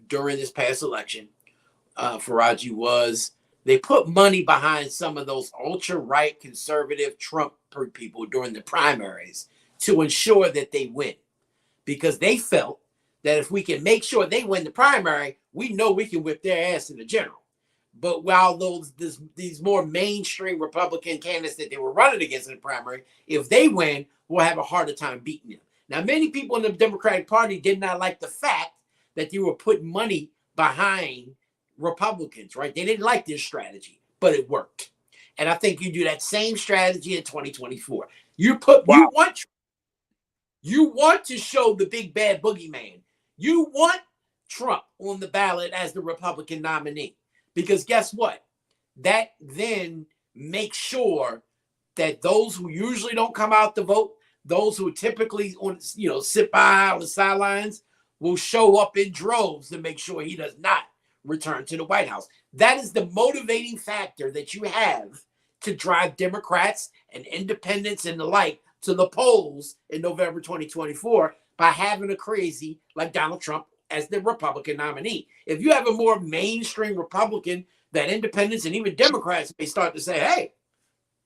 during this past election, Farajii, was they put money behind some of those ultra-right conservative Trump people during the primaries to ensure that they win, because they felt that if we can make sure they win the primary, we know we can whip their ass in the general. But while these more mainstream Republican candidates that they were running against in the primary, if they win, we'll have a harder time beating them. Now, many people in the Democratic Party did not like the fact that they were putting money behind Republicans, right? They didn't like this strategy, but it worked. And I think you do that same strategy in 2024. You want to show the big bad boogeyman. You want Trump on the ballot as the Republican nominee, because guess what? that then makes sure that those who usually don't come out to vote, those who typically sit by on the sidelines, will show up in droves to make sure he does not return to the White House. That is the motivating factor that you have to drive Democrats and independents and the like to the polls in November 2024 by having a crazy like Donald Trump as the Republican nominee. If you have a more mainstream Republican, that independents and even Democrats may start to say, hey,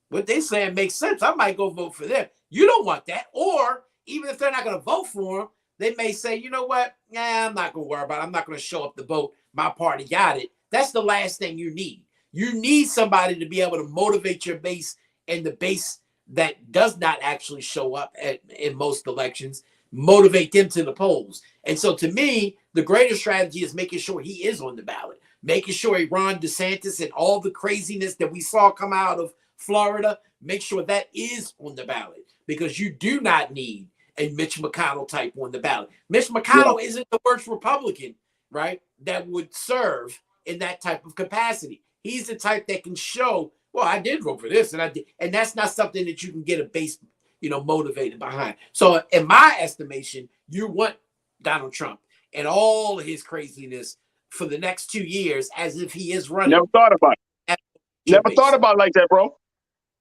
what they're saying makes sense. I might go vote for them. You don't want that. Or even if they're not going to vote for them, they may say, you know what? I'm not going to worry about it. I'm not going to show up to vote. My party got it. That's the last thing you need. You need somebody to be able to motivate your base, and the base that does not actually show up in most elections, motivate them to the polls. And so to me, the greater strategy is making sure he is on the ballot, making sure Ron DeSantis and all the craziness that we saw come out of Florida, make sure that is on the ballot, because you do not need a Mitch McConnell type on the ballot. Mitch McConnell isn't the worst Republican, right, that would serve in that type of capacity. He's the type that can show, well, I did vote for this, and I did, and that's not something that you can get a base, motivated behind. So in my estimation, you want Donald Trump and all his craziness for the next 2 years as if he is running. Never thought about it. Never thought about it like that, bro.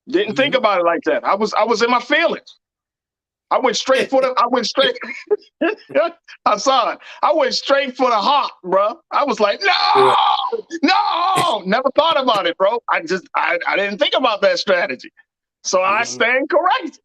Didn't think about it like that. I was in my feelings. I went straight for the. Hassan, I went straight for the heart, bro. I was like, no. Never thought about it, bro. I didn't think about that strategy. So I stand corrected.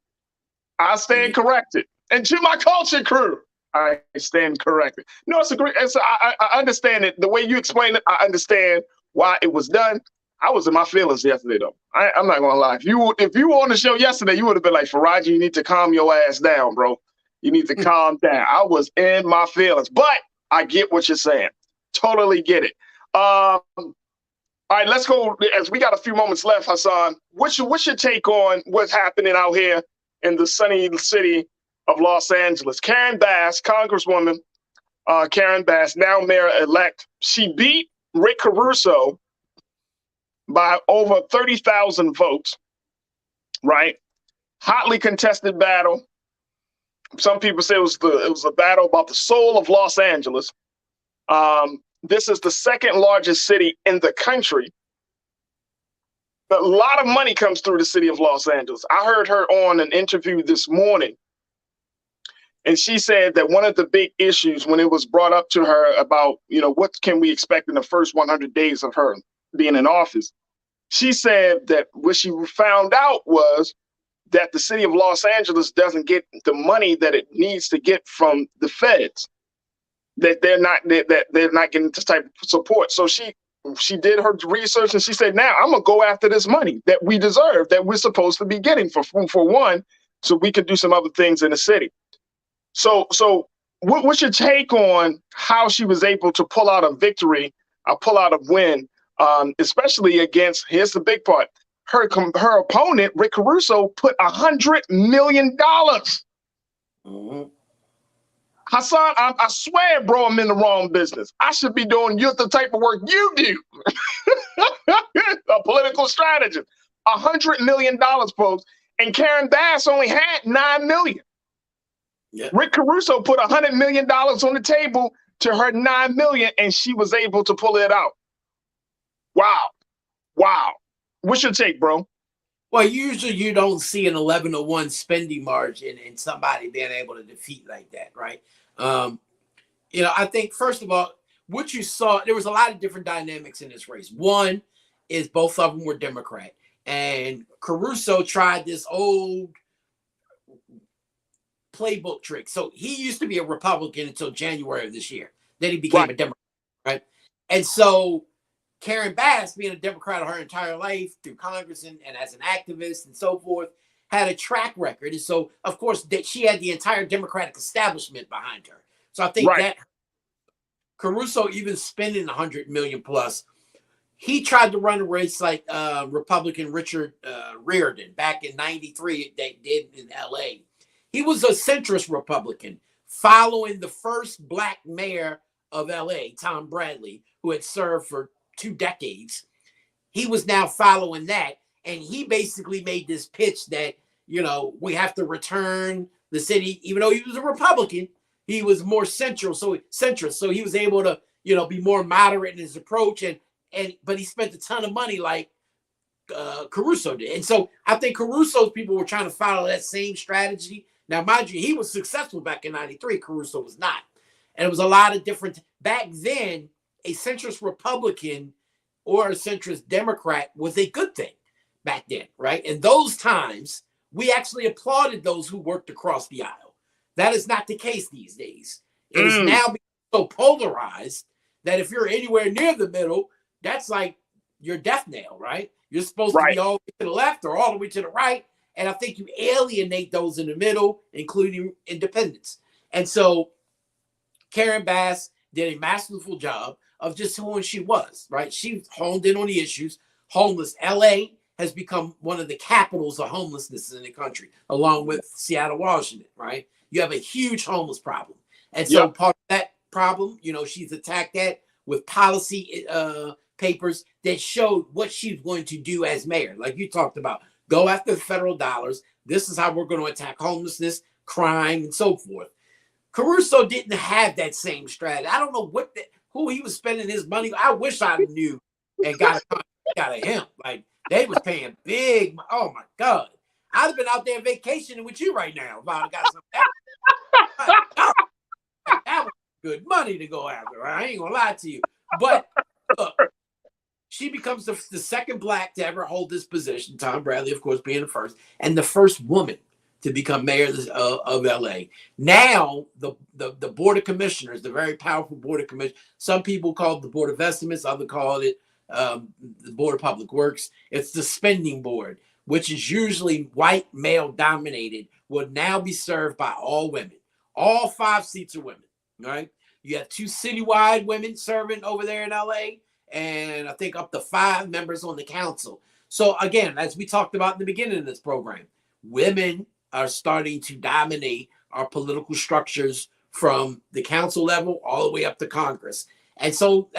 And to my culture crew, I stand corrected. No, it's a great. I understand it. The way you explained it, I understand why it was done. I was in my feelings yesterday, though. I'm not gonna lie. If you were on the show yesterday, you would have been like, Farajii, you need to calm your ass down, bro. You need to calm down. I was in my feelings, but I get what you're saying. Totally get it. All right, let's go. As we got a few moments left, Hassan, what's your take on what's happening out here in the sunny city of Los Angeles? Karen Bass, Congresswoman Karen Bass, now mayor-elect, she beat Rick Caruso by over 30,000 votes, right? Hotly contested battle. Some people say it was a battle about the soul of Los Angeles. This is the second largest city in the country. A lot of money comes through the city of Los Angeles. I heard her on an interview this morning, and she said that one of the big issues when it was brought up to her about, what can we expect in the first 100 days of her being in office, she said that what she found out was that the city of Los Angeles doesn't get the money that it needs to get from the feds, that they're not getting this type of support. So she did her research, and she said, now I'm gonna go after this money that we deserve, that we're supposed to be getting for one, so we could do some other things in the city. So what's your take on how she was able to pull out a victory, pull out a win, especially against, here's the big part, her opponent, Rick Caruso, put $100 million. Hassan, I swear, bro, I'm in the wrong business. I should be doing the type of work you do. A political strategist. $100 million, folks. And Karen Bass only had $9 million. Yeah. Rick Caruso put $100 million on the table to her $9 million, and she was able to pull it out. Wow. What's your take, bro? Well, usually you don't see an 11-1 spending margin and somebody being able to defeat like that, right? I think, first of all, what you saw, there was a lot of different dynamics in this race. One is both of them were Democrat, and Caruso tried this old playbook trick. So he used to be a Republican until January of this year. Then he became a Democrat, right? And so Karen Bass, being a Democrat her entire life through Congress and as an activist and so forth, had a track record. And so, of course, that she had the entire Democratic establishment behind her. So I think that Caruso, even spending $100 million plus, he tried to run a race like Republican Richard Riordan back in '93. They did in LA. He was a centrist Republican following the first Black mayor of LA, Tom Bradley, who had served for 2 decades. he was now following that. And he basically made this pitch that, we have to return the city, even though he was a Republican, he was more centrist. So he was able to, be more moderate in his approach. But he spent a ton of money like Caruso did. And so I think Caruso's people were trying to follow that same strategy. Now, mind you, he was successful back in 93. Caruso was not. And it was a lot of different, back then, a centrist Republican or a centrist Democrat was a good thing back then, right? In those times, we actually applauded those who worked across the aisle. That is not the case these days. It is now so polarized that if you're anywhere near the middle, that's like your death nail, right? You're supposed to be all the way to the left or all the way to the right. And I think you alienate those in the middle, including independents. And so Karen Bass did a masterful job of just who she was, right? She honed in on the issues. Homeless. LA has become one of the capitals of homelessness in the country, along with Seattle, Washington, right? You have a huge homeless problem. And so part of that problem, she's attacked that with policy papers that showed what she's going to do as mayor. Like you talked about, go after the federal dollars. This is how we're going to attack homelessness, crime, and so forth. Caruso didn't have that same strategy. I don't know who he was spending his money. I wish I knew and got out of him. Like, they was paying big. Oh my God. I'd have been out there vacationing with you right now if I got some. That was good money to go after. I ain't gonna lie to you. But look, she becomes the second Black to ever hold this position. Tom Bradley, of course, being the first, and the first woman to become mayor of LA. Now, the Board of Commissioners, the very powerful Board of Commissioners, some people call it the Board of Estimates, others call it the Board of Public Works. It's the spending board, which is usually white, male dominated, will now be served by all women. All 5 seats are women, right? You have 2 citywide women serving over there in LA, and I think up to 5 members on the council. So again, as we talked about in the beginning of this program, women are starting to dominate our political structures from the council level all the way up to Congress. And so,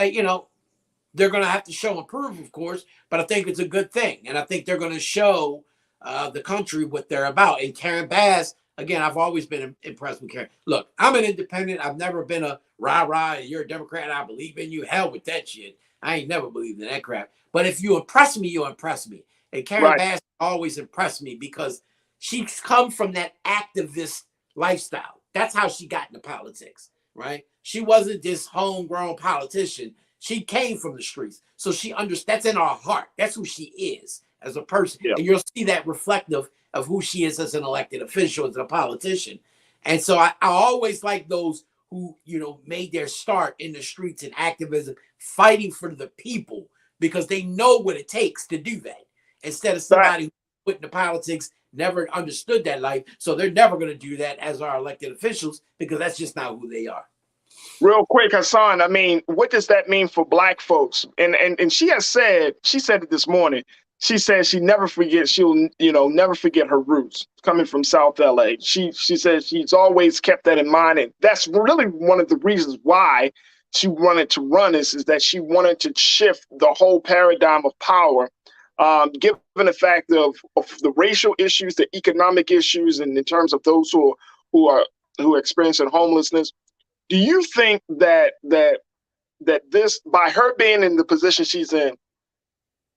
they're going to have to show and prove, of course, but I think it's a good thing. And I think they're going to show the country what they're about. And Karen Bass, again, I've always been impressed with Karen. Look, I'm an independent. I've never been a rah-rah, you're a Democrat, I believe in you. Hell with that shit. I ain't never believed in that crap. But if you impress me, you impress me. And Karen Bass always impressed me because she's come from that activist lifestyle. That's how she got into politics, right? She wasn't this homegrown politician. She came from the streets. So she understands, that's in her heart. That's who she is as a person. Yeah. And you'll see that reflective of who she is as an elected official, as a politician. And so I always like those who, made their start in the streets and activism, fighting for the people, because they know what it takes to do that. Instead of somebody who put into politics, never understood that life. So they're never going to do that as our elected officials, because that's just not who they are. Real quick, Hassan, I mean, what does that mean for Black folks? And she said it this morning. She said she never forgets, she'll, never forget her roots coming from South LA. She says she's always kept that in mind. And that's really one of the reasons why she wanted to run is that she wanted to shift the whole paradigm of power, given the fact of the racial issues, the economic issues, and in terms of those who are experiencing homelessness. Do you think that this, by her being in the position she's in,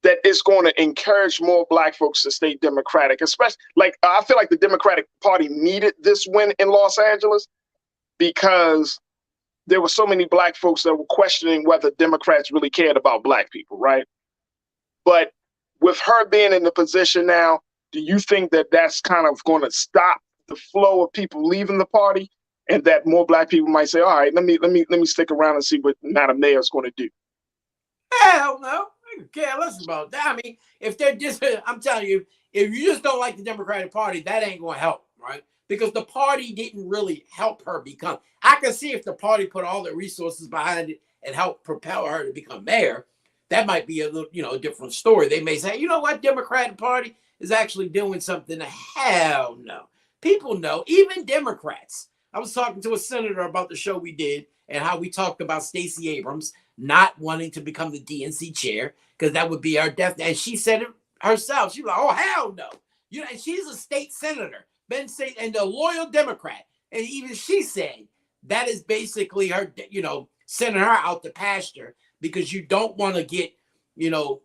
that it's going to encourage more Black folks to stay Democratic? Especially, I feel like the Democratic Party needed this win in Los Angeles because there were so many Black folks that were questioning whether Democrats really cared about Black people, right? But with her being in the position now, do you think that that's kind of going to stop the flow of people leaving the party? And that more Black people might say, all right, let me stick around and see what Madam Mayor is going to do. Hell no. I don't care less about that. I mean, if they're just, I'm telling you, if you just don't like the Democratic Party, that ain't going to help, right? Because the party didn't really help her become. I can see if the party put all the resources behind it and help propel her to become mayor, that might be a little, a different story. They may say, you know what, Democratic Party is actually doing something. Hell no. People know, even Democrats. I was talking to a senator about the show we did and how we talked about Stacey Abrams not wanting to become the DNC chair because that would be her death. And she said it herself. She was like, oh, hell no. And she's a state senator, and a loyal Democrat. And even she said that is basically her, sending her out to pasture because you don't want to get,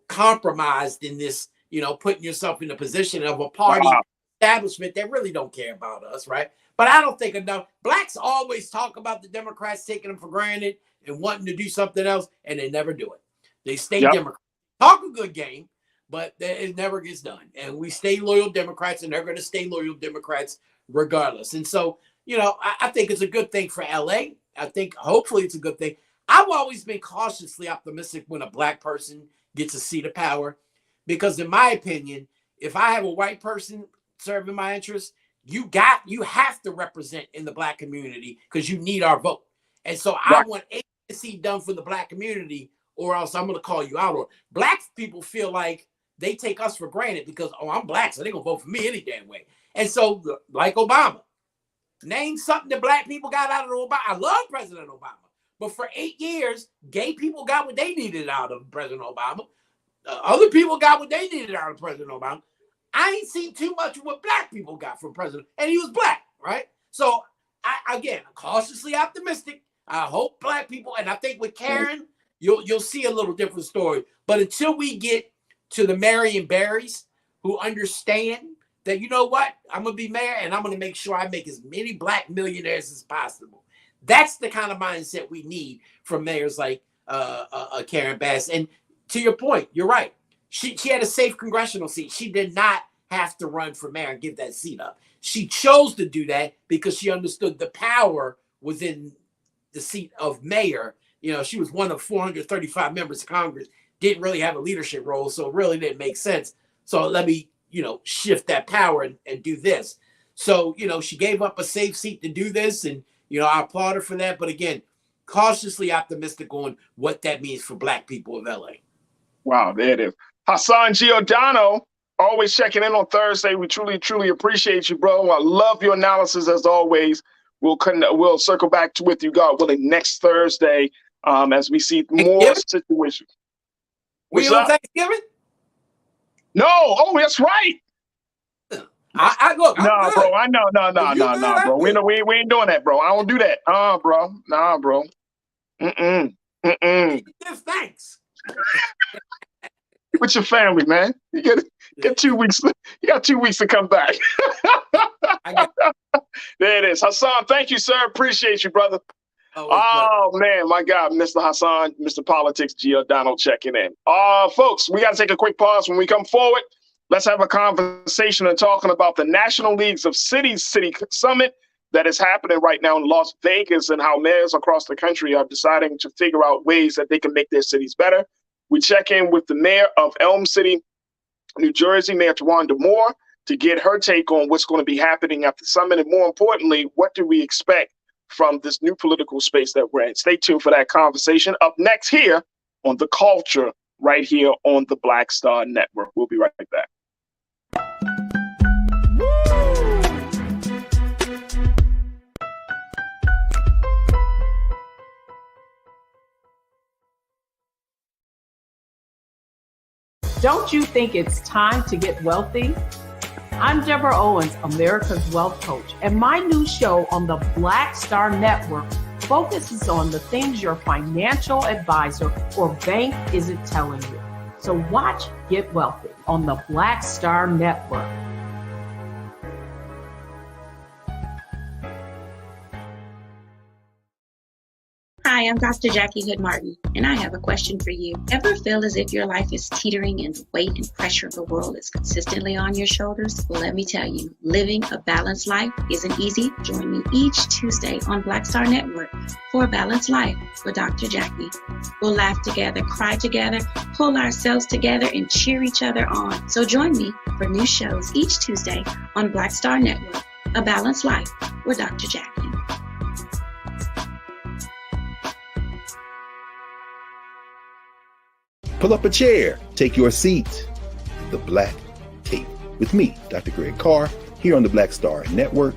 compromised in this, putting yourself in a position of a party establishment that really don't care about us, right? But I don't think enough. Blacks always talk about the Democrats taking them for granted and wanting to do something else, and they never do it. They stay Democrats. Talk a good game, but it never gets done. And we stay loyal Democrats, and they're going to stay loyal Democrats regardless. And so, I think it's a good thing for LA. I think hopefully it's a good thing. I've always been cautiously optimistic when a black person gets a seat of power, because in my opinion, if I have a white person serving my interests, you have to represent in the black community because you need our vote. And so I want A to C done for the black community, or else I'm going to call you out. Or black people feel like they take us for granted because, I'm black, so they're going to vote for me any damn way. And so, like Obama, name something that black people got out of Obama. I love President Obama. But for 8 years, gay people got what they needed out of President Obama. Other people got what they needed out of President Obama. I ain't seen too much of what black people got from President, and he was black, right? So, I'm cautiously optimistic. I hope black people, and I think with Karen, you'll see a little different story. But until we get to the Marion Barrys who understand that, you know what, I'm going to be mayor, and I'm going to make sure I make as many black millionaires as possible. That's the kind of mindset we need from mayors like Karen Bass. And to your point, you're right. She had a safe congressional seat. She did not have to run for mayor and give that seat up. She chose to do that because she understood the power was in the seat of mayor. She was one of 435 members of Congress, didn't really have a leadership role, so it really didn't make sense. So let me, shift that power and do this. So, she gave up a safe seat to do this, and, I applaud her for that. But again, cautiously optimistic on what that means for black people of LA. Wow, there it is. Hassan Giordano, always checking in on Thursday. We truly, truly appreciate you, bro. I love your analysis as always. We'll circle back with you, God willing, next Thursday as we see more situations. We on Thanksgiving? No. Oh, that's right. I look. Nah, bro. I know. No, bro. We ain't doing that, bro. I don't do that. Bro. Nah, bro. Give thanks. With your family, man. You get 2 weeks. You got 2 weeks to come back. There it is. Hassan, thank you, sir. Appreciate you, brother. Man, my God, Mr. Hassan, Mr. Politics Giordano checking in. Folks, we got to take a quick pause. When we come forward, let's have a conversation and talking about the National Leagues of Cities City Summit that is happening right now in Las Vegas, and how mayors across the country are deciding to figure out ways that they can make their cities better. We check in with the mayor of Elm City, New Jersey, Mayor Tawanda Moore, to get her take on what's going to be happening at the summit. And more importantly, what do we expect from this new political space that we're in? Stay tuned for that conversation. Up next here on The Culture, right here on the Black Star Network. We'll be right back. Don't you think it's time to get wealthy? I'm Deborah Owens, America's Wealth Coach, and my new show on the Black Star Network focuses on the things your financial advisor or bank isn't telling you. So watch Get Wealthy on the Black Star Network. Hi, I'm Dr. Jackie Hood Martin, and I have a question for you. Ever feel as if your life is teetering and the weight and pressure of the world is consistently on your shoulders? Well, let me tell you, living a balanced life isn't easy. Join me each Tuesday on Black Star Network for a Balanced Life with Dr. Jackie. We'll laugh together, cry together, pull ourselves together, and cheer each other on. So join me for new shows each Tuesday on Black Star Network, A Balanced Life with Dr. Jackie. Pull up a chair, take your seat. The Black Tape with me, Dr. Greg Carr, here on the Black Star Network.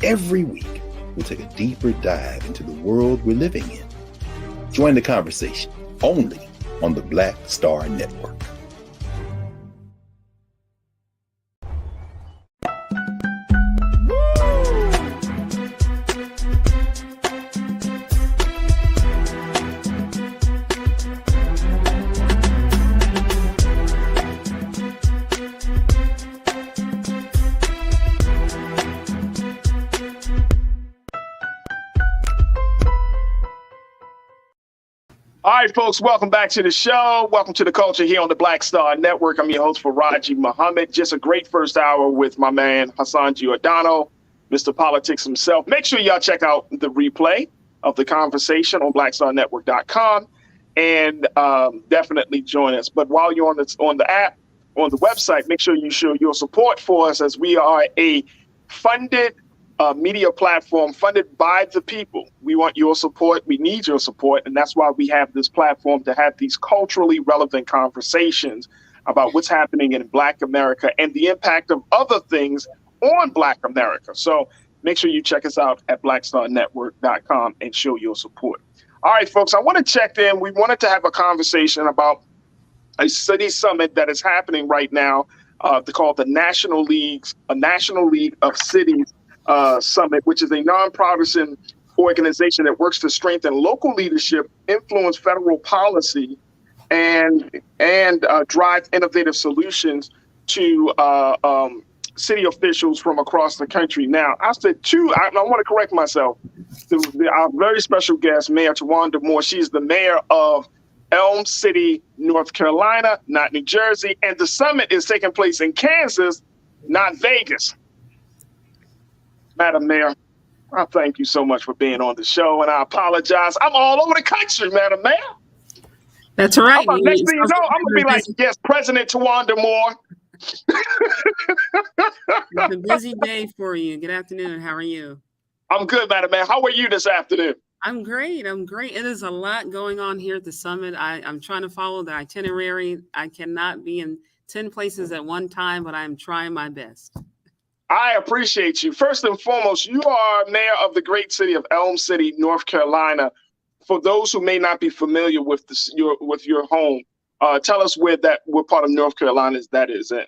Every week, we'll take a deeper dive into the world we're living in. Join the conversation only on the Black Star Network. All right, folks, welcome back to the show. Welcome to the culture here on the Black Star Network. I'm your host, Farajii Muhammad. Just a great first hour with my man, Hassan Giordano, Mr. Politics himself. Make sure y'all check out the replay of the conversation on blackstarnetwork.com and definitely join us. But while you're on the app, on the website, make sure you show your support for us, as we are a funded media platform funded by the people. We want your support. We need your support. And that's why we have this platform, to have these culturally relevant conversations about what's happening in Black America and the impact of other things on Black America. So make sure you check us out at blackstarnetwork.com and show your support. All right, folks, I want to check in. We wanted to have a conversation about a city summit that is happening right now, called the National League of Cities Summit, which is a nonpartisan organization that works to strengthen local leadership, influence federal policy, and drive innovative solutions to city officials from across the country. Now, I said two. I want to correct myself. Our very special guest, Mayor Tawanda Moore. She's the mayor of Elm City, North Carolina, not New Jersey, and the summit is taking place in Kansas, not Vegas. Madam Mayor, I thank you so much for being on the show, and I apologize. I'm all over the country, Madam Mayor. That's right. Next thing you know, I'm going to be like, yes, President Tawanda Moore. It's a busy day for you. Good afternoon. How are you? I'm good, Madam Mayor. How are you this afternoon? I'm great. It is a lot going on here at the summit. I'm trying to follow the itinerary. I cannot be in 10 places at one time, but I'm trying my best. I appreciate you. First and foremost, you are mayor of the great city of Elm City, North Carolina. For those who may not be familiar with your home, tell us what part of North Carolina that is in.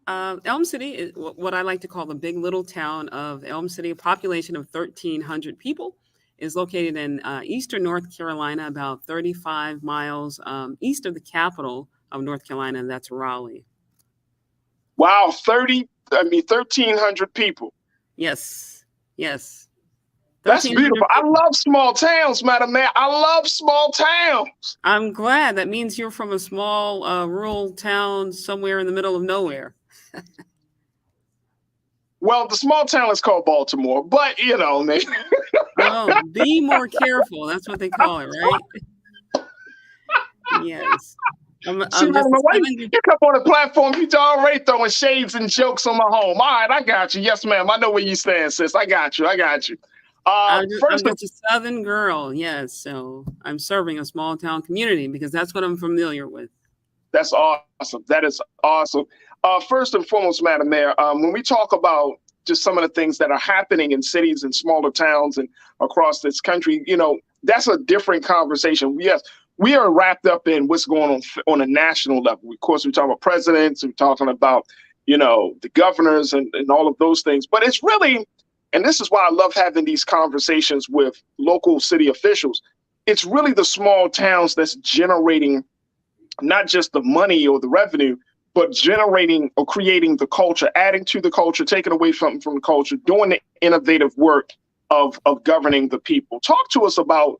Elm City is what I like to call the big little town of Elm City. A population of 1,300 people, is located in eastern North Carolina, about 35 miles east of the capital of North Carolina, and that's Raleigh. Wow, 1,300 people. Yes. That's beautiful. I love small towns, Madam Mayor. I love small towns. I'm glad. That means you're from a small rural town somewhere in the middle of nowhere. Well, the small town is called Baltimore, but you know, man. Oh, be more careful. That's what they call it, right? Yes. You come on the platform, you're already throwing shades and jokes on my home. All right, I got you. Yes, ma'am. I know where you stand, sis. I got you. I'm just a Southern girl. Yes. So I'm serving a small town community because that's what I'm familiar with. That's awesome. That is awesome. First and foremost, Madam Mayor, when we talk about just some of the things that are happening in cities and smaller towns and across this country, you know, that's a different conversation. Yes, we are wrapped up in what's going on a national level. Of course, we're talking about presidents, we're talking about, you know, the governors and all of those things. But it's really, and this is why I love having these conversations with local city officials, it's really the small towns that's generating not just the money or the revenue, but generating or creating the culture, adding to the culture, taking away something from the culture, doing the innovative work of governing the people. Talk to us about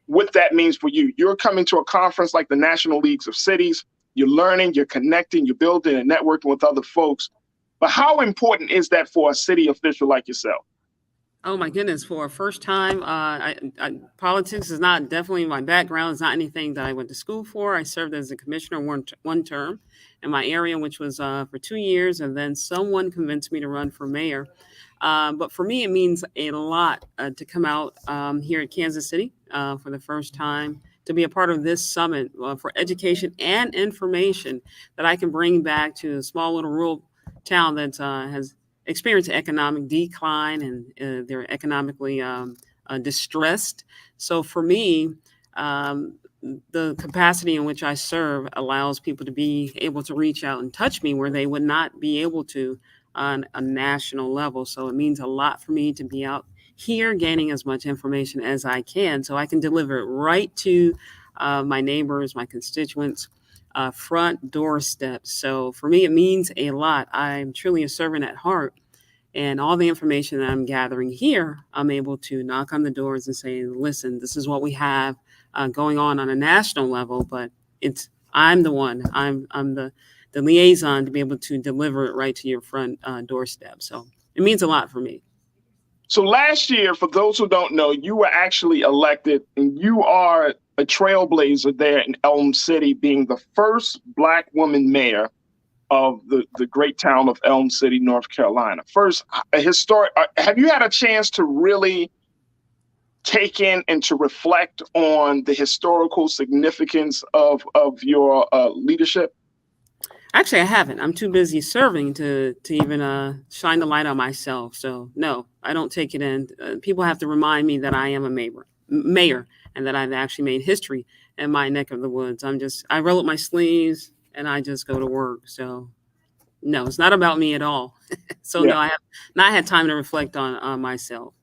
what that means for you. You're coming to a conference like the National Leagues of Cities. You're learning, you're connecting, you're building and networking with other folks. But how important is that for a city official like yourself? Oh my goodness! For a first time, politics is not definitely my background. It's not anything that I went to school for. I served as a commissioner one term in my area, which was for 2 years, and then someone convinced me to run for mayor. But for me, it means a lot to come out here at Kansas City for the first time, to be a part of this summit for education and information that I can bring back to a small little rural town that has experienced economic decline and they're economically distressed. So for me, the capacity in which I serve allows people to be able to reach out and touch me where they would not be able to on a national level. So it means a lot for me to be out here gaining as much information as I can so I can deliver it right to my neighbors, my constituents, front doorstep. So for me, it means a lot. I'm truly a servant at heart. And all the information that I'm gathering here, I'm able to knock on the doors and say, listen, this is what we have going on a national level, but I'm the one, I'm the liaison to be able to deliver it right to your front doorstep. So it means a lot for me. So last year, for those who don't know, you were actually elected, and you are a trailblazer there in Elm City, being the first Black woman mayor of the great town of Elm City, North Carolina. First, a historic. Have you had a chance to really take in and to reflect on the historical significance of your leadership? Actually, I haven't. I'm too busy serving to even shine the light on myself. So no, I don't take it in. People have to remind me that I am a mayor, and that I've actually made history in my neck of the woods. I roll up my sleeves and I just go to work. So no, it's not about me at all. So no, I have not had time to reflect on myself.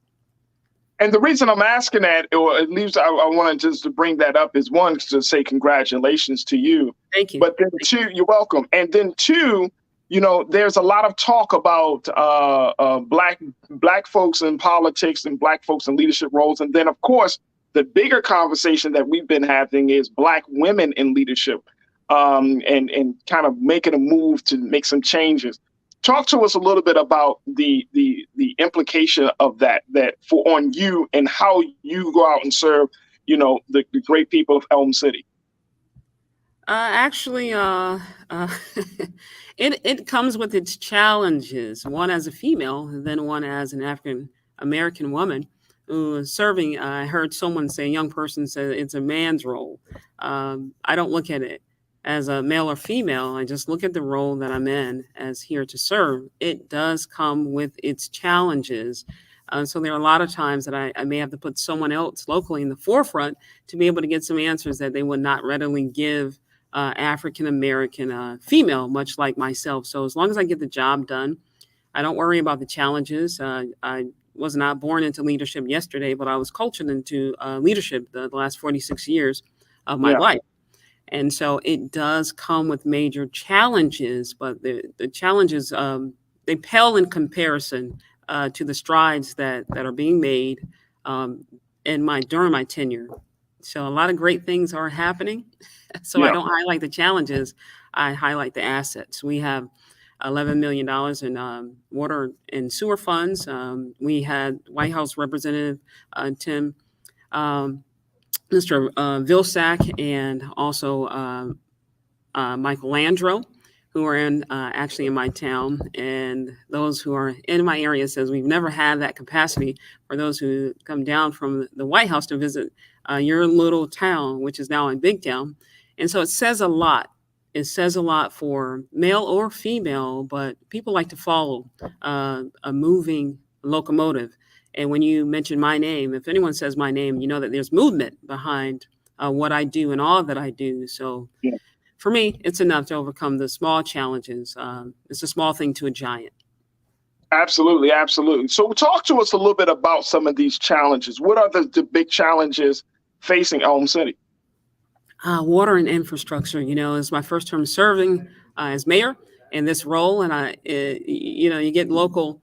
And the reason I'm asking that, or at least I wanted just to bring that up, is one, to say congratulations to you. Thank you. But then two, you're welcome. And then two, there's a lot of talk about black folks in politics and Black folks in leadership roles. And then, of course, the bigger conversation that we've been having is Black women in leadership, and kind of making a move to make some changes. Talk to us a little bit about the implication of that on you and how you go out and serve, the great people of Elm City. Actually, it comes with its challenges. One as a female, and then one as an African American woman who is serving. I heard someone say, a young person said, it's a man's role. I don't look at it as a male or female. I just look at the role that I'm in as here to serve. It does come with its challenges. So there are a lot of times that I may have to put someone else locally in the forefront to be able to get some answers that they would not readily give African-American female, much like myself. So as long as I get the job done, I don't worry about the challenges. I was not born into leadership yesterday, but I was cultured into leadership the last 46 years of my life. And so it does come with major challenges, but the challenges, they pale in comparison to the strides that are being made during my tenure. So a lot of great things are happening. So I don't highlight the challenges, I highlight the assets. We have $11 million in water and sewer funds. We had White House Representative Mr. Vilsack, and also Michael Landrieu, who are actually in my town. And those who are in my area says we've never had that capacity for those who come down from the White House to visit your little town, which is now a big town. And so it says a lot. It says a lot for male or female, but people like to follow a moving locomotive. And when you mention my name, if anyone says my name, you know that there's movement behind what I do and all that I do. So for me, it's enough to overcome the small challenges. It's a small thing to a giant. Absolutely, absolutely. So talk to us a little bit about some of these challenges. What are the big challenges facing Elm City? Water and infrastructure, is my first term serving as mayor in this role. And you get local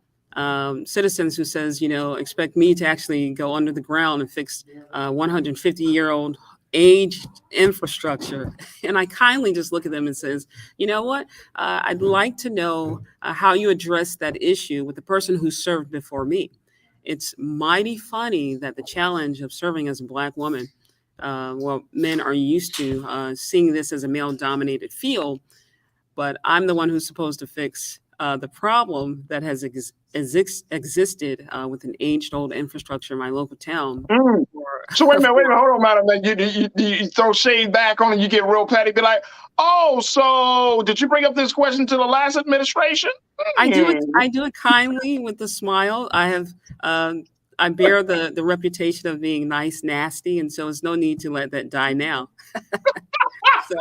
citizens who says, expect me to actually go under the ground and fix 150-year-old aged infrastructure. And I kindly just look at them and says, you know what? I'd like to know how you address that issue with the person who served before me. It's mighty funny that the challenge of serving as a Black woman, men are used to seeing this as a male-dominated field, but I'm the one who's supposed to fix the problem that has existed with an aged-old infrastructure in my local town. So wait a minute, hold on, madam. You throw shade back on and you get real petty, be like, oh, so did you bring up this question to the last administration? I do it kindly with a smile. I have I bear the reputation of being nice, nasty, and so there's no need to let that die now. So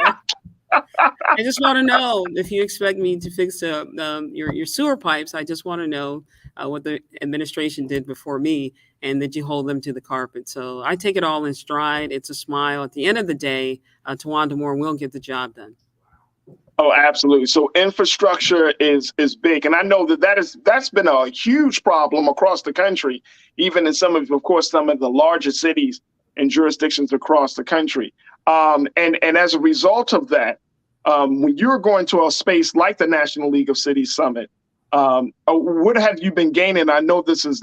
I just want to know if you expect me to fix your sewer pipes. I just want to know what the administration did before me, and did you hold them to the carpet? So I take it all in stride. It's a smile. At the end of the day, Tawanda Moore will get the job done. Oh, absolutely. So infrastructure is big, and I know that's been a huge problem across the country, even in some of the larger cities and jurisdictions across the country. And as a result of that, when you're going to a space like the National League of Cities Summit, what have you been gaining? I know this is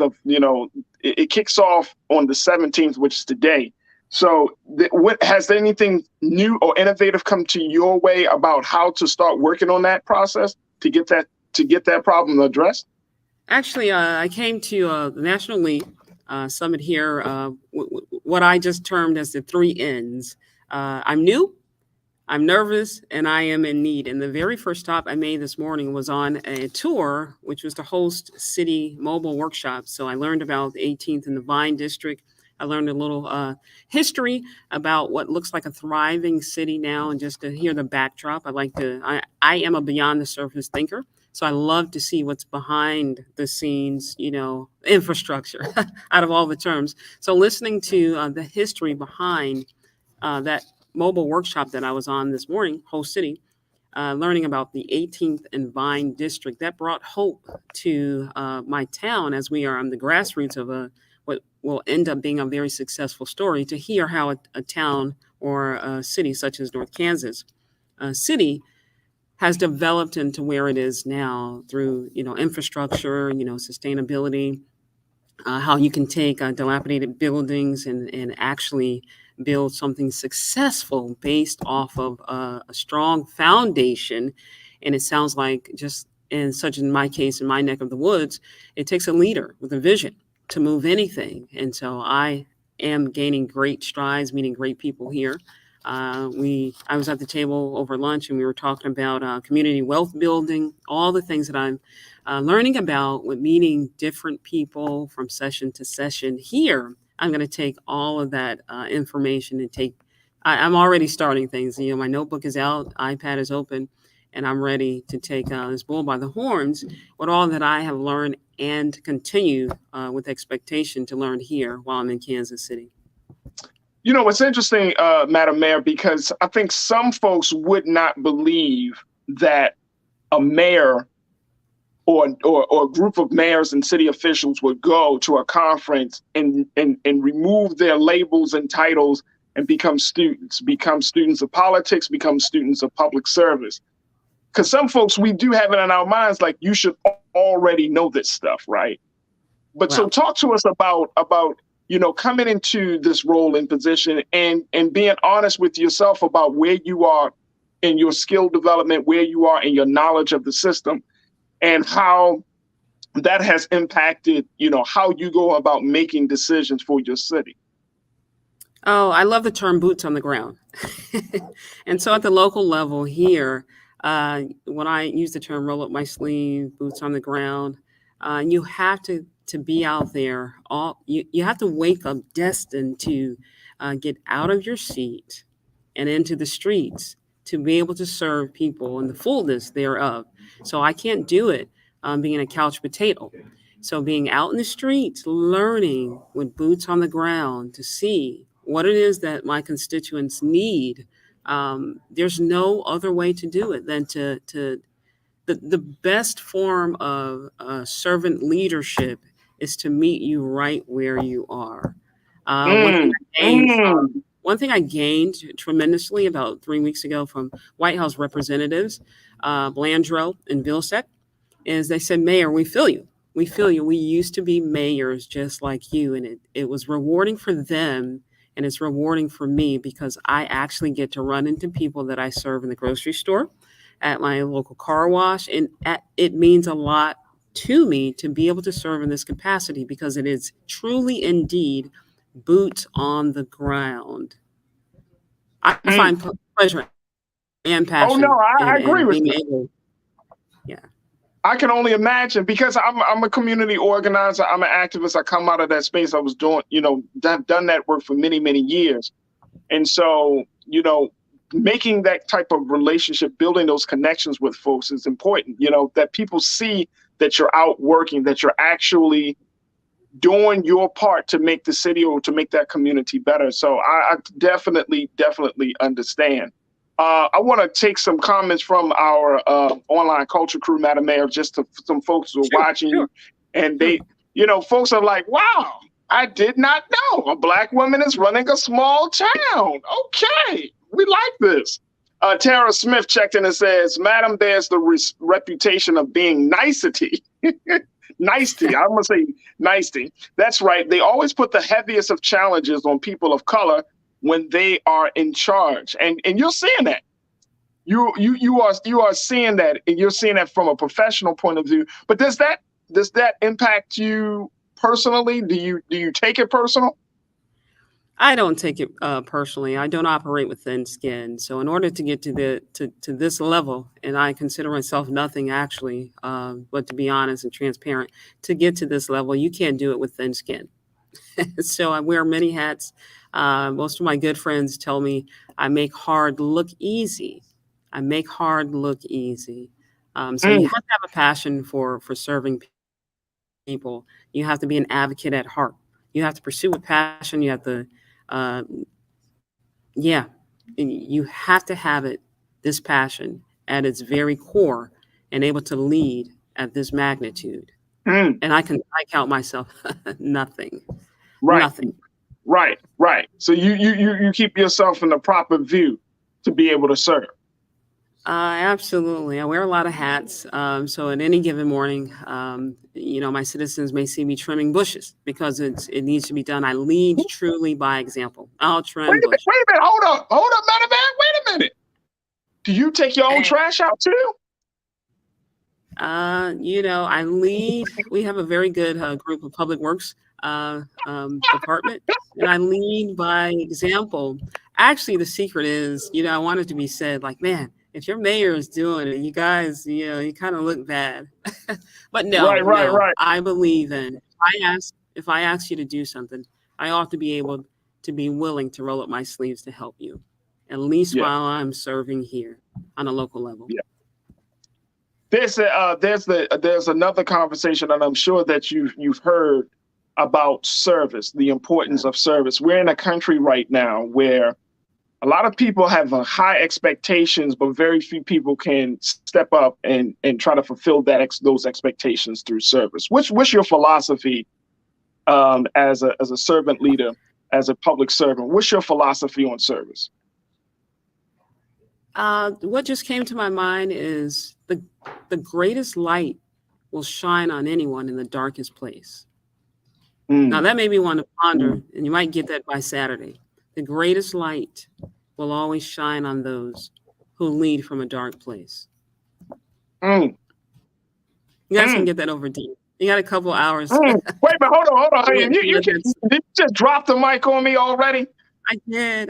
it kicks off on the 17th, which is today. So what has anything new or innovative come to your way about how to start working on that process to get that problem addressed? Actually, I came to the National League Summit here, what I just termed as the 3 N's. I'm new, I'm nervous, and I am in need. And the very first stop I made this morning was on a tour, which was to host city mobile workshops. So I learned about the 18th and the Vine District. I learned a little history about what looks like a thriving city now, and just to hear the backdrop. I am a beyond the surface thinker. So I love to see what's behind the scenes, infrastructure out of all the terms. So listening to the history behind that mobile workshop that I was on this morning, Host City, learning about the 18th and Vine District, that brought hope to my town, as we are on the grassroots of what will end up being a very successful story, to hear how a town or a city such as North Kansas City has developed into where it is now through, infrastructure, sustainability, how you can take dilapidated buildings and actually build something successful based off of a strong foundation. And it sounds like, just in my case, in my neck of the woods, it takes a leader with a vision to move anything. And so I am gaining great strides, meeting great people here. I was at the table over lunch, and we were talking about community wealth building, all the things that I'm learning about with meeting different people from session to session here. I'm going to take all of that information and I'm already starting things. My notebook is out, iPad is open, and I'm ready to take this bull by the horns with all that I have learned and continue with expectation to learn here while I'm in Kansas City. It's interesting, Madam Mayor, because I think some folks would not believe that a mayor or a group of mayors and city officials would go to a conference and remove their labels and titles and become students of politics, become students of public service. Because some folks, we do have it in our minds, like, you should already know this stuff, right? But So talk to us about coming into this role and position and being honest with yourself about where you are in your skill development, where you are in your knowledge of the system, and how that has impacted, how you go about making decisions for your city. Oh, I love the term boots on the ground. And so at the local level here, when I use the term roll up my sleeve, boots on the ground, you have to be out there. You have to wake up destined to get out of your seat and into the streets to be able to serve people in the fullness thereof. So I can't do it being a couch potato. So being out in the streets, learning with boots on the ground to see what it is that my constituents need. There's no other way to do it than the best form of servant leadership is to meet you right where you are. One thing I gained tremendously about 3 weeks ago from White House representatives, Blandreau and Vilsack, is they said, Mayor, we feel you. We feel you. We used to be mayors just like you. And it was rewarding for them. And it's rewarding for me because I actually get to run into people that I serve in the grocery store, at my local car wash. And it means a lot to me to be able to serve in this capacity because it is truly indeed boots on the ground. I find pleasure and passion. Oh, no, I agree with you. Yeah. I can only imagine, because I'm a community organizer. I'm an activist. I come out of that space. I was doing, done that work for many, many years. And so, making that type of relationship, building those connections with folks is important, that people see that you're out working, that you're actually doing your part to make the city or to make that community better. So I definitely understand. I want to take some comments from our online culture crew, Madam Mayor, just to some folks who are watching you. And they, folks are like, wow, I did not know a Black woman is running a small town. Okay, we like this. Tara Smith checked in and says, Madam, there's the reputation of being nicety. Nicety. I'm going to say nicety. That's right. They always put the heaviest of challenges on people of color when they are in charge. And you're seeing that. You are seeing that, and you're seeing that from a professional point of view. But does that impact you personally? Do you take it personal? I don't take it personally. I don't operate with thin skin. So in order to get to this level, and I consider myself nothing actually, but to be honest and transparent, to get to this level, you can't do it with thin skin. So I wear many hats. Most of my good friends tell me I make hard look easy. So you have to have a passion for serving people. You have to be an advocate at heart. You have to pursue with passion. You have to, you have to have this passion at its very core and able to lead at this magnitude. And I count myself nothing. Right. Nothing. Right. So you keep yourself in the proper view to be able to serve. Absolutely. I wear a lot of hats. So at any given morning, my citizens may see me trimming bushes because it needs to be done. I lead truly by example. I'll trim bushes. Wait a minute. Hold up, Madam Mayor. Wait a minute. Do you take your own trash out too? I lead. We have a very good group of public works department, and I lead by example. Actually, the secret is, I want it to be said, like, man, if your mayor is doing it, you guys, you kind of look bad. But no, right. I believe in, if I ask you to do something, I ought to be able to be willing to roll up my sleeves to help you, at least while I'm serving here on a local level. Yeah. There's another conversation, and I'm sure that you've heard about service, the importance of service. We're in a country right now where a lot of people have high expectations, but very few people can step up and try to fulfill those expectations through service. What's your philosophy as a servant leader, as a public servant? What's your philosophy on service? What just came to my mind is the greatest light will shine on anyone in the darkest place. Now that made me want to ponder, and you might get that by Saturday. The greatest light will always shine on those who lead from a dark place. You guys can get that over deep. You got a couple hours. Wait, but hold on. Did you just drop the mic on me already? I did.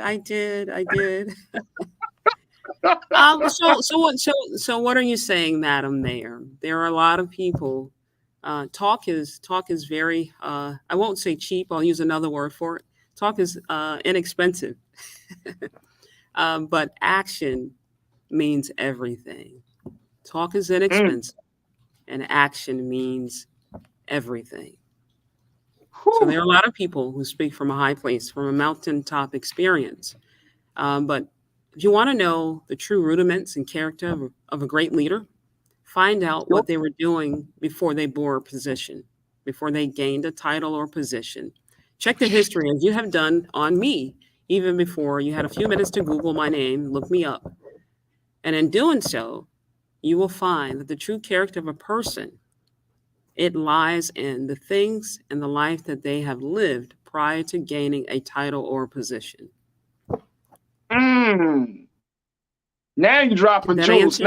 So what are you saying, Madam Mayor? There are a lot of people. Talk is very. I won't say cheap. I'll use another word for it. Talk is inexpensive, but action means everything. Talk is inexpensive, and action means everything. So there are a lot of people who speak from a high place, from a mountaintop experience. But if you want to know the true rudiments and character of a great leader, find out what they were doing before they bore a position, before they gained a title or position. Check the history, as you have done on me, even before you had a few minutes to Google my name, look me up. And in doing so, you will find that the true character of a person, it lies in the things and the life that they have lived prior to gaining a title or position. Now you're dropping jewels.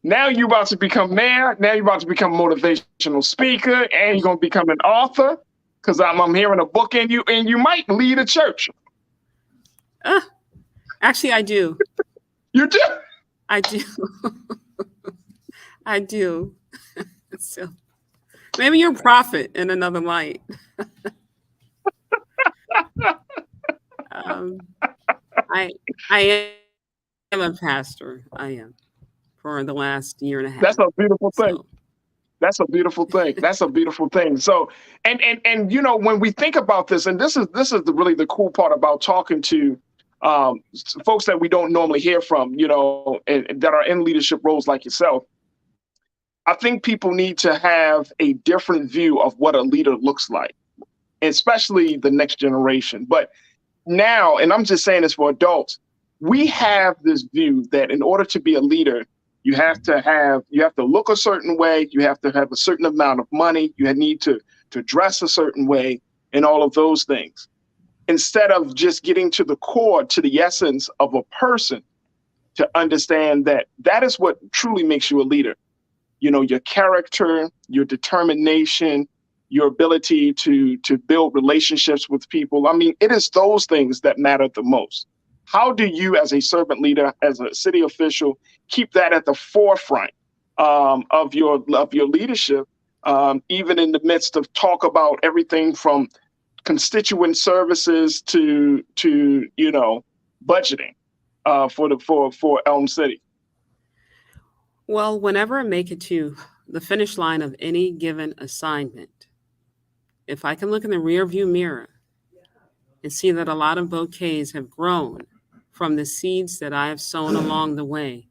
Now you're about to become mayor. Now you're about to become a motivational speaker, and you're going to become an author, because I'm hearing a book in you, and you might lead a church. Actually, I do. You do? I do. I do. So maybe you're a prophet in another light. I am a pastor. I am for the last year and a half. That's a beautiful thing. So. That's a beautiful thing. That's a beautiful thing. So, and you know, when we think about this, and this is really the cool part about talking to folks that we don't normally hear from, you know, and that are in leadership roles like yourself. I think people need to have a different view of what a leader looks like, especially the next generation. But now, and I'm just saying this for adults, we have this view that in order to be a leader, you have to look a certain way, you have to have a certain amount of money, you need to dress a certain way, and all of those things. Instead of just getting to the core, to the essence of a person, to understand that is what truly makes you a leader. You know, your character, your determination, your ability to build relationships with people. I mean, it is those things that matter the most. How do you, as a servant leader, as a city official, keep that at the forefront of your leadership, even in the midst of talk about everything from constituent services to you know, budgeting for Elm City? Well, whenever I make it to the finish line of any given assignment, if I can look in the rearview mirror and see that a lot of bouquets have grown from the seeds that I have sown along the way,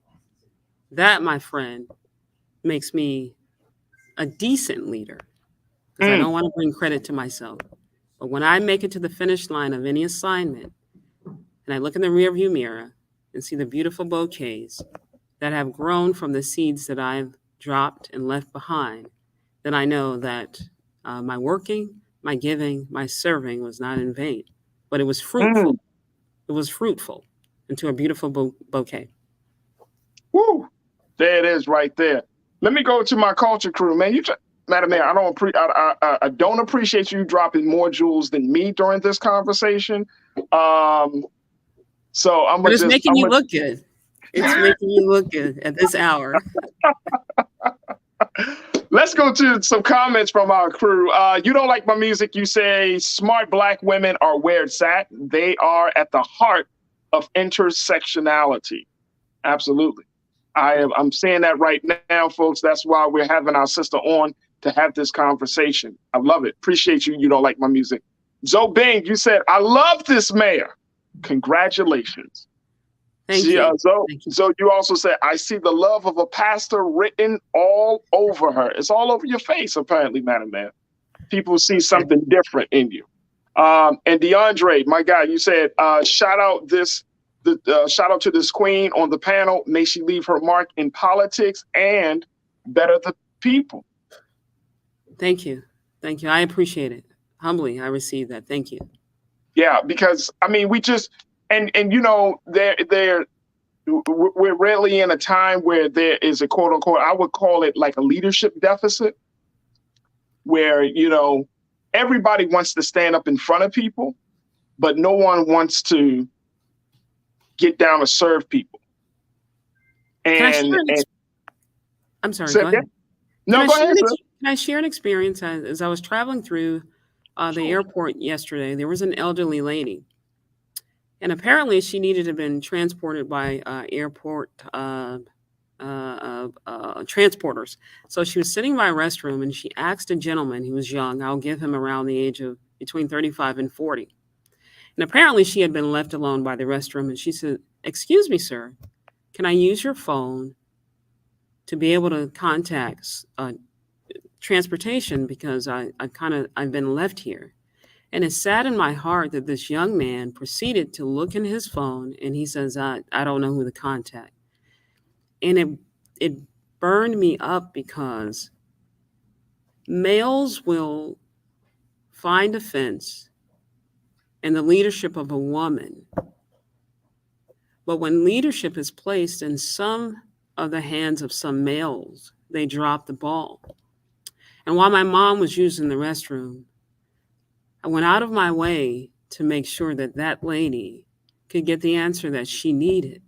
that, my friend, makes me a decent leader, because I don't want to bring credit to myself. But when I make it to the finish line of any assignment and I look in the rearview mirror and see the beautiful bouquets that have grown from the seeds that I've dropped and left behind, then I know that my working, my giving, my serving was not in vain, but it was fruitful. It was fruitful into a beautiful bouquet. Woo! There it is, right there. Let me go to my culture crew, man. Madam Mayor, I don't appreciate you dropping more jewels than me during this conversation. So I'm. But it's making you look good. It's making you look good at this hour. Let's go to some comments from our crew. You don't like my music. You say smart Black women are where it's at. They are at the heart of intersectionality. Absolutely. I'm saying that right now, folks. That's why we're having our sister on to have this conversation. I love it. Appreciate you. You don't like my music. Zoe Bing, you said, I love this mayor. Congratulations. Thank you. So you also said, I see the love of a pastor written all over her. It's all over your face, apparently, Madam Mayor. People see something different in you. And DeAndre, my guy, you said, shout out to this queen on the panel. May she leave her mark in politics and better the people. Thank you. Thank you. I appreciate it. Humbly, I receive that. Thank you. Yeah, because I mean, we just and you know, we're really in a time where there is a quote unquote, I would call it like a leadership deficit, where, you know, everybody wants to stand up in front of people, but no one wants to get down to serve people. And I'm sorry, go ahead. No, go ahead. Can I share an experience? As I was traveling through the airport yesterday, there was an elderly lady, and apparently she needed to have been transported by airport transporters. So she was sitting by a restroom, and she asked a gentleman, he was young, I'll give him around the age of between 35 and 40. And apparently she had been left alone by the restroom, and she said, excuse me, sir, can I use your phone to be able to contact transportation, because I've been left here. And it saddened my heart that this young man proceeded to look in his phone, and he says, I don't know who to contact. And it burned me up, because males will find offense in the leadership of a woman. But when leadership is placed in some of the hands of some males, they drop the ball. And while my mom was using the restroom, I went out of my way to make sure that that lady could get the answer that she needed.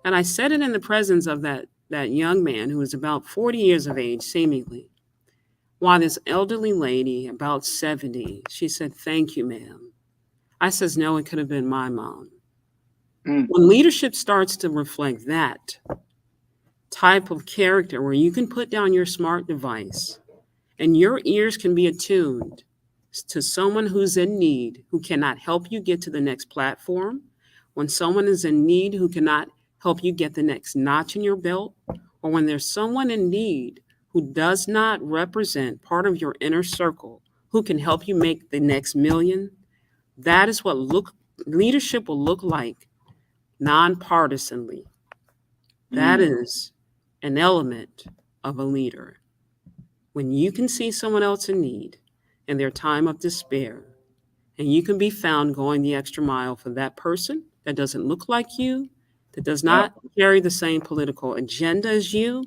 And I said it in the presence of that that young man who was about 40 years of age, seemingly, while this elderly lady, about 70, she said, "Thank you, ma'am." I says, "No, it could have been my mom." When leadership starts to reflect that type of character where you can put down your smart device and your ears can be attuned to someone who's in need, who cannot help you get to the next platform, when someone is in need who cannot help you get the next notch in your belt, or when there's someone in need who does not represent part of your inner circle, who can help you make the next million, that is what leadership will look like nonpartisanly. That is an element of a leader. When you can see someone else in need in their time of despair, and you can be found going the extra mile for that person that doesn't look like you, that does not carry the same political agenda as you,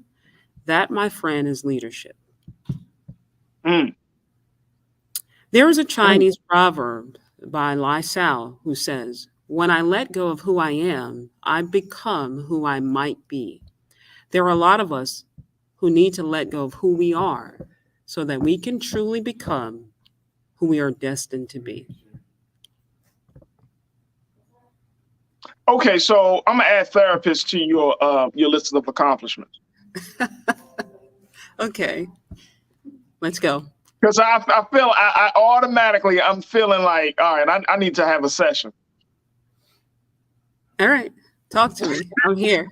that, my friend, is leadership. There is a Chinese proverb by Lai Sao who says, "When I let go of who I am, I become who I might be." There are a lot of us who need to let go of who we are so that we can truly become who we are destined to be. Okay, so I'm gonna add therapist to your list of accomplishments. Okay, let's go. Because I feel I automatically I'm feeling like, all right, I need to have a session. All right, talk to me. I'm here.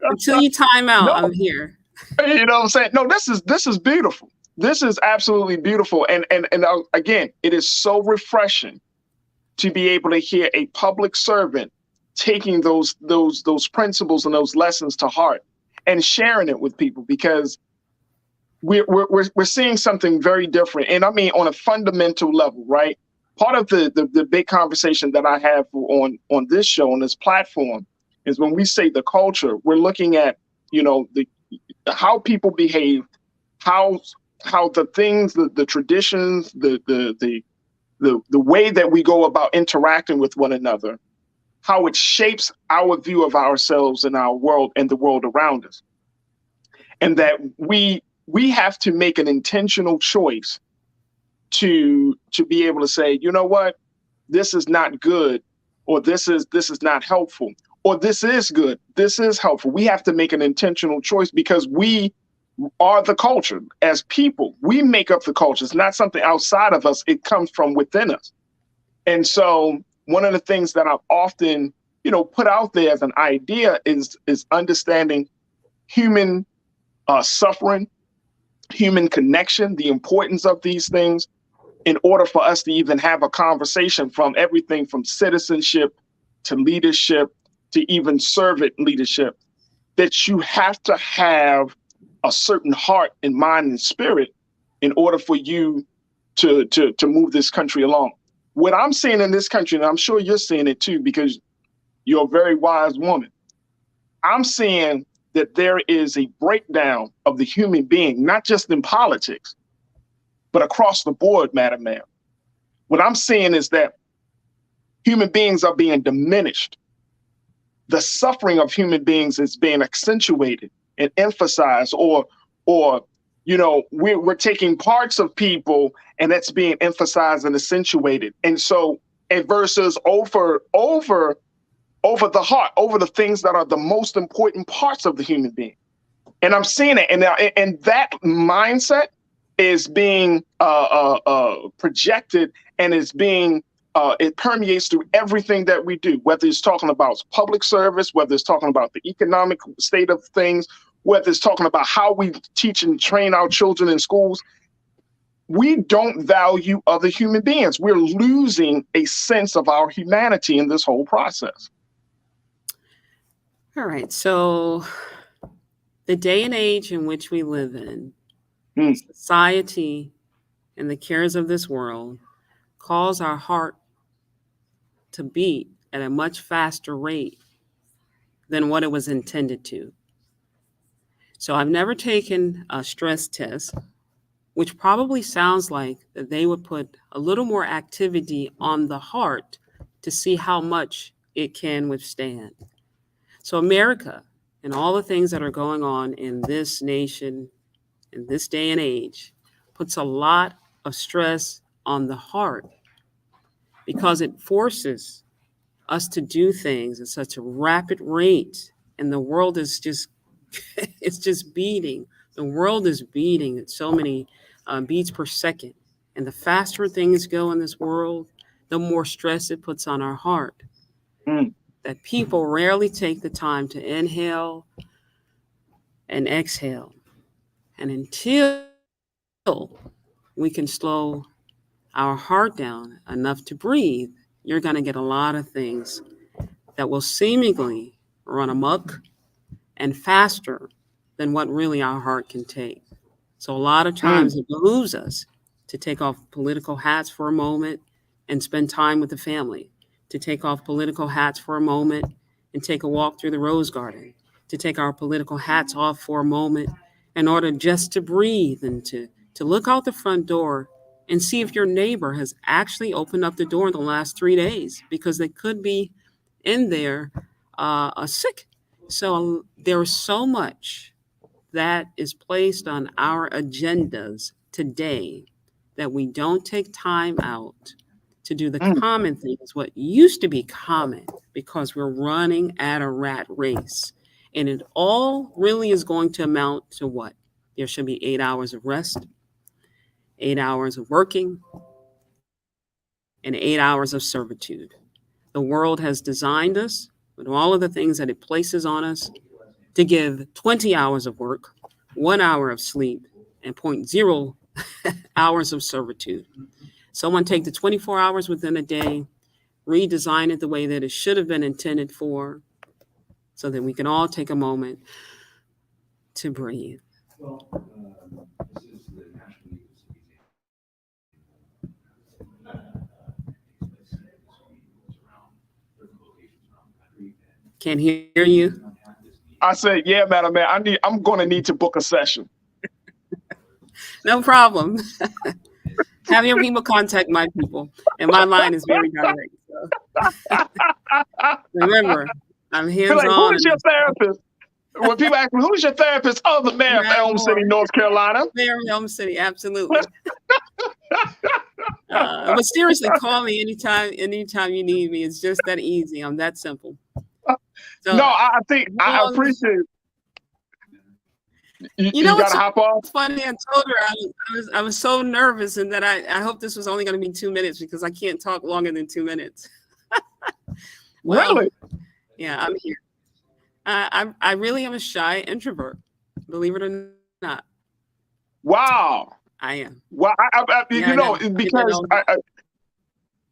Until you time out, No. I'm here. You know what I'm saying? No, this is beautiful. This is absolutely beautiful. And again, it is so refreshing to be able to hear a public servant taking those principles and those lessons to heart and sharing it with people, because we're seeing something very different. And I mean, on a fundamental level, right? Part of the big conversation that I have on this show, on this platform, is when we say the culture, we're looking at, how people behave, how the things, the traditions, the way that we go about interacting with one another, how it shapes our view of ourselves and our world and the world around us. And that we have to make an intentional choice to be able to say, you know what, this is not good, or this is not helpful, or this is good, this is helpful. We have to make an intentional choice, because we are the culture. As people, we make up the culture. It's not something outside of us. It comes from within us. And so one of the things that I've often, put out there as an idea is understanding human suffering, human connection, the importance of these things, in order for us to even have a conversation, from everything from citizenship to leadership to even servant leadership, that you have to have a certain heart and mind and spirit in order for you to move this country along. What I'm seeing in this country, and I'm sure you're seeing it too, because you're a very wise woman, I'm seeing that there is a breakdown of the human being, not just in politics, but across the board, Madam Mayor. What I'm seeing is that human beings are being diminished. The suffering of human beings is being accentuated and emphasized, or we're taking parts of people and that's being emphasized and accentuated. And so, versus over the heart, over the things that are the most important parts of the human being. And I'm seeing it, and that mindset is being projected, and it's being it permeates through everything that we do, whether it's talking about public service, whether it's talking about the economic state of things, whether it's talking about how we teach and train our children in schools. We don't value other human beings. We're losing a sense of our humanity in this whole process. All right. So the day and age in which we live in, society and the cares of this world cause our heart to beat at a much faster rate than what it was intended to. So I've never taken a stress test, which probably sounds like that they would put a little more activity on the heart to see how much it can withstand. So America and all the things that are going on in this nation, in this day and age, puts a lot of stress on the heart because it forces us to do things at such a rapid rate. And the world is just, it's just beating. The world is beating at so many beats per second. And the faster things go in this world, the more stress it puts on our heart. That people rarely take the time to inhale and exhale. And until we can slow our heart down enough to breathe, you're going to get a lot of things that will seemingly run amok and faster than what really our heart can take. So a lot of times it behooves us to take off political hats for a moment and spend time with the family, to take off political hats for a moment and take a walk through the rose garden, to take our political hats off for a moment in order just to breathe and to look out the front door and see if your neighbor has actually opened up the door in the last 3 days, because they could be in there sick. So there is so much that is placed on our agendas today that we don't take time out to do the common things, what used to be common, because we're running at a rat race. And it all really is going to amount to what? There should be 8 hours of rest, 8 hours of working, and 8 hours of servitude. The world has designed us with all of the things that it places on us to give 20 hours of work, 1 hour of sleep, and 0.0 hours of servitude. Someone take the 24 hours within a day, redesign it the way that it should have been intended for, so that we can all take a moment to breathe. Can't hear you. I said, yeah, Madam Mayor, I'm going to need to book a session. No problem. Have your people contact my people, and my line is very direct. So. Remember, I'm hands-on. Like, who is your therapist? When people ask me, who's your therapist? Oh, the mayor of Elm City, North Carolina. Mayor of Elm City, absolutely. But seriously, call me anytime you need me. It's just that easy. I'm that simple. So, no, I think I appreciate it. You know, gotta hop off. It's funny. I told her I was so nervous, and that I hope this was only going to be 2 minutes, because I can't talk longer than 2 minutes. Well, really? Yeah, I'm here. I really am a shy introvert, believe it or not. Wow. I am. Well, because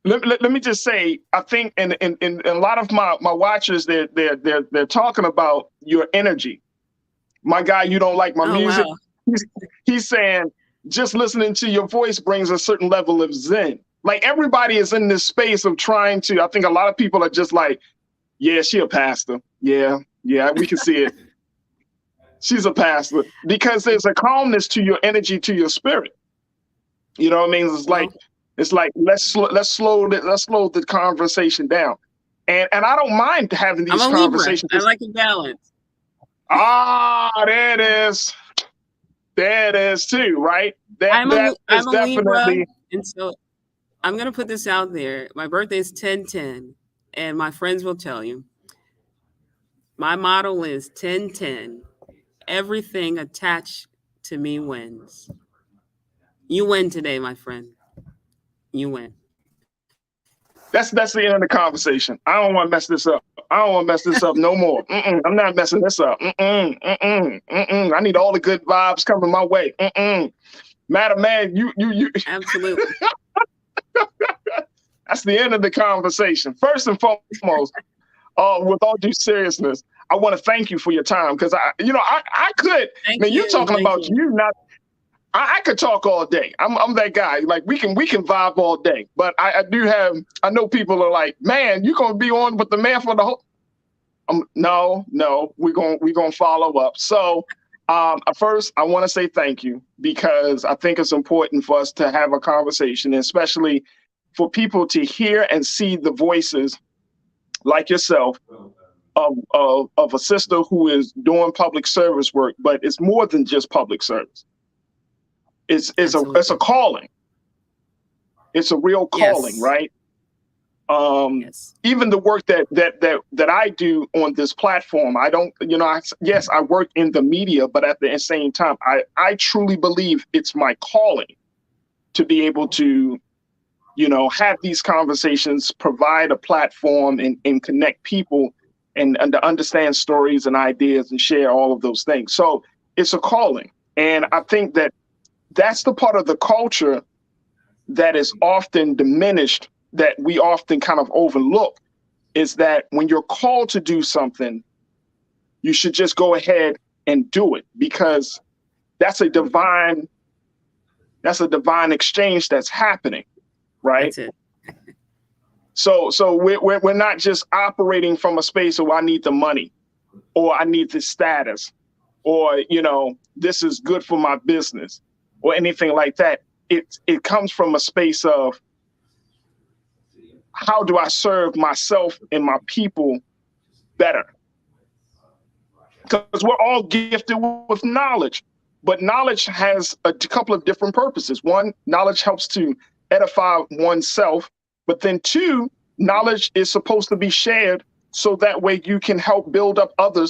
let me just say, I think in a lot of my watchers, they're talking about your energy. My guy, you don't like my music. Wow. He's saying just listening to your voice brings a certain level of zen. Like, everybody is in this space of trying to, I think a lot of people are just like, yeah, she a pastor. Yeah, we can see it. She's a pastor, because there's a calmness to your energy, to your spirit. You know what I mean? It's like let's slow the conversation down. And I don't mind having these conversations. I like a balance. Ah, there it is. There it is too, right? I'm a Libra, and so I'm gonna put this out there. My birthday is 10/10, and my friends will tell you. My motto is 10/10. Everything attached to me wins. You win today, my friend. You win. That's the end of the conversation. I don't want to mess this up. I don't want to mess this up no more. I'm not messing this up. I need all the good vibes coming my way. Madam Man, you. Absolutely. That's the end of the conversation. First and foremost, with all due seriousness, I want to thank you for your time, because I could. You're talking about you not. I could talk all day. I'm that guy. Like, we can vibe all day. But I know people are like, man, you gonna be on with the man for the whole. No, we're gonna follow up. So first, I want to say thank you, because I think it's important for us to have a conversation, especially for people to hear and see the voices like yourself of a sister who is doing public service work, but it's more than just public service. It's a calling. It's a real calling, Yes. right? Yes. Even the work that I do on this platform, I don't, yes, I work in the media, but at the same time, I truly believe it's my calling to be able to, have these conversations, provide a platform and connect people and to understand stories and ideas and share all of those things. So it's a calling. And I think that's the part of the culture that is often diminished, that we often kind of overlook, is that when you're called to do something, you should just go ahead and do it, because that's a divine exchange that's happening, right? That's it. So we're not just operating from a space of I need the money, or I need the status, or this is good for my business, or anything like that. It comes from a space of, how do I serve myself and my people better? Because we're all gifted with knowledge, but knowledge has a couple of different purposes. One, knowledge helps to edify oneself, but then two, knowledge is supposed to be shared so that way you can help build up other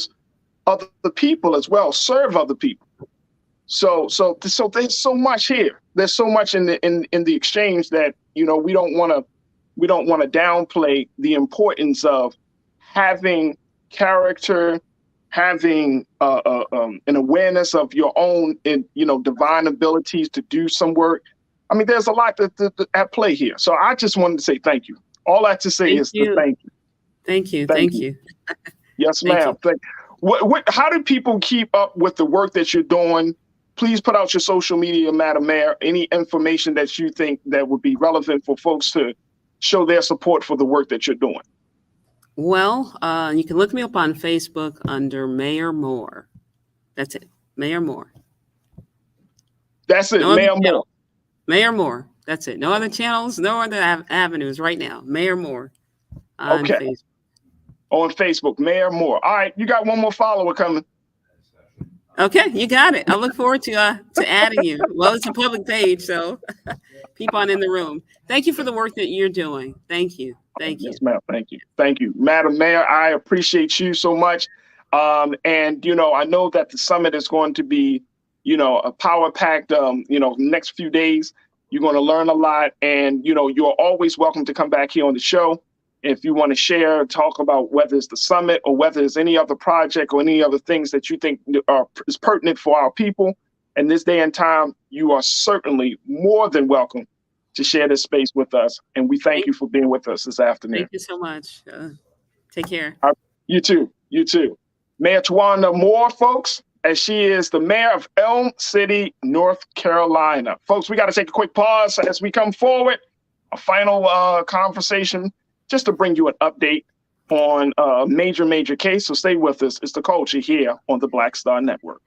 people as well, serve other people. So there's so much here. There's so much in the exchange that we don't want to downplay the importance of having character, having an awareness of your own divine abilities to do some work. I mean, there's a lot at play here. So I just wanted to say thank you. All I have to say is thank you. Thank you. Thank you. Yes, ma'am. How do people keep up with the work that you're doing? Please put out your social media, Madam Mayor, any information that you think that would be relevant for folks to show their support for the work that you're doing. Well, you can look me up on Facebook under Mayor Moore. That's it. Mayor Moore. That's it. No Mayor Moore. Mayor Moore. That's it. No other channels, no other avenues right now. Mayor Moore on Facebook. On Facebook, Mayor Moore. All right, you got one more follower coming. Okay, you got it. I look forward to adding you. Well, it's a public page, so keep on in the room. Thank you for the work that you're doing. Thank you. Thank you. Yes, ma'am. Thank you. Thank you. Madam Mayor, I appreciate you so much. And, I know that the summit is going to be, a power-packed, next few days. You're going to learn a lot. And, you're always welcome to come back here on the show. If you want to share, talk about whether it's the summit or whether it's any other project or any other things that you think is pertinent for our people in this day and time, you are certainly more than welcome to share this space with us. And we thank you for being with us this afternoon. Thank you so much. Take care. You too. You too. Mayor Tawanda Moore, folks, as she is the mayor of Elm City, North Carolina. Folks, we got to take a quick pause as we come forward. A final conversation just to bring you an update on a major case. So stay with us. It's The Culture here on the Black Star Network.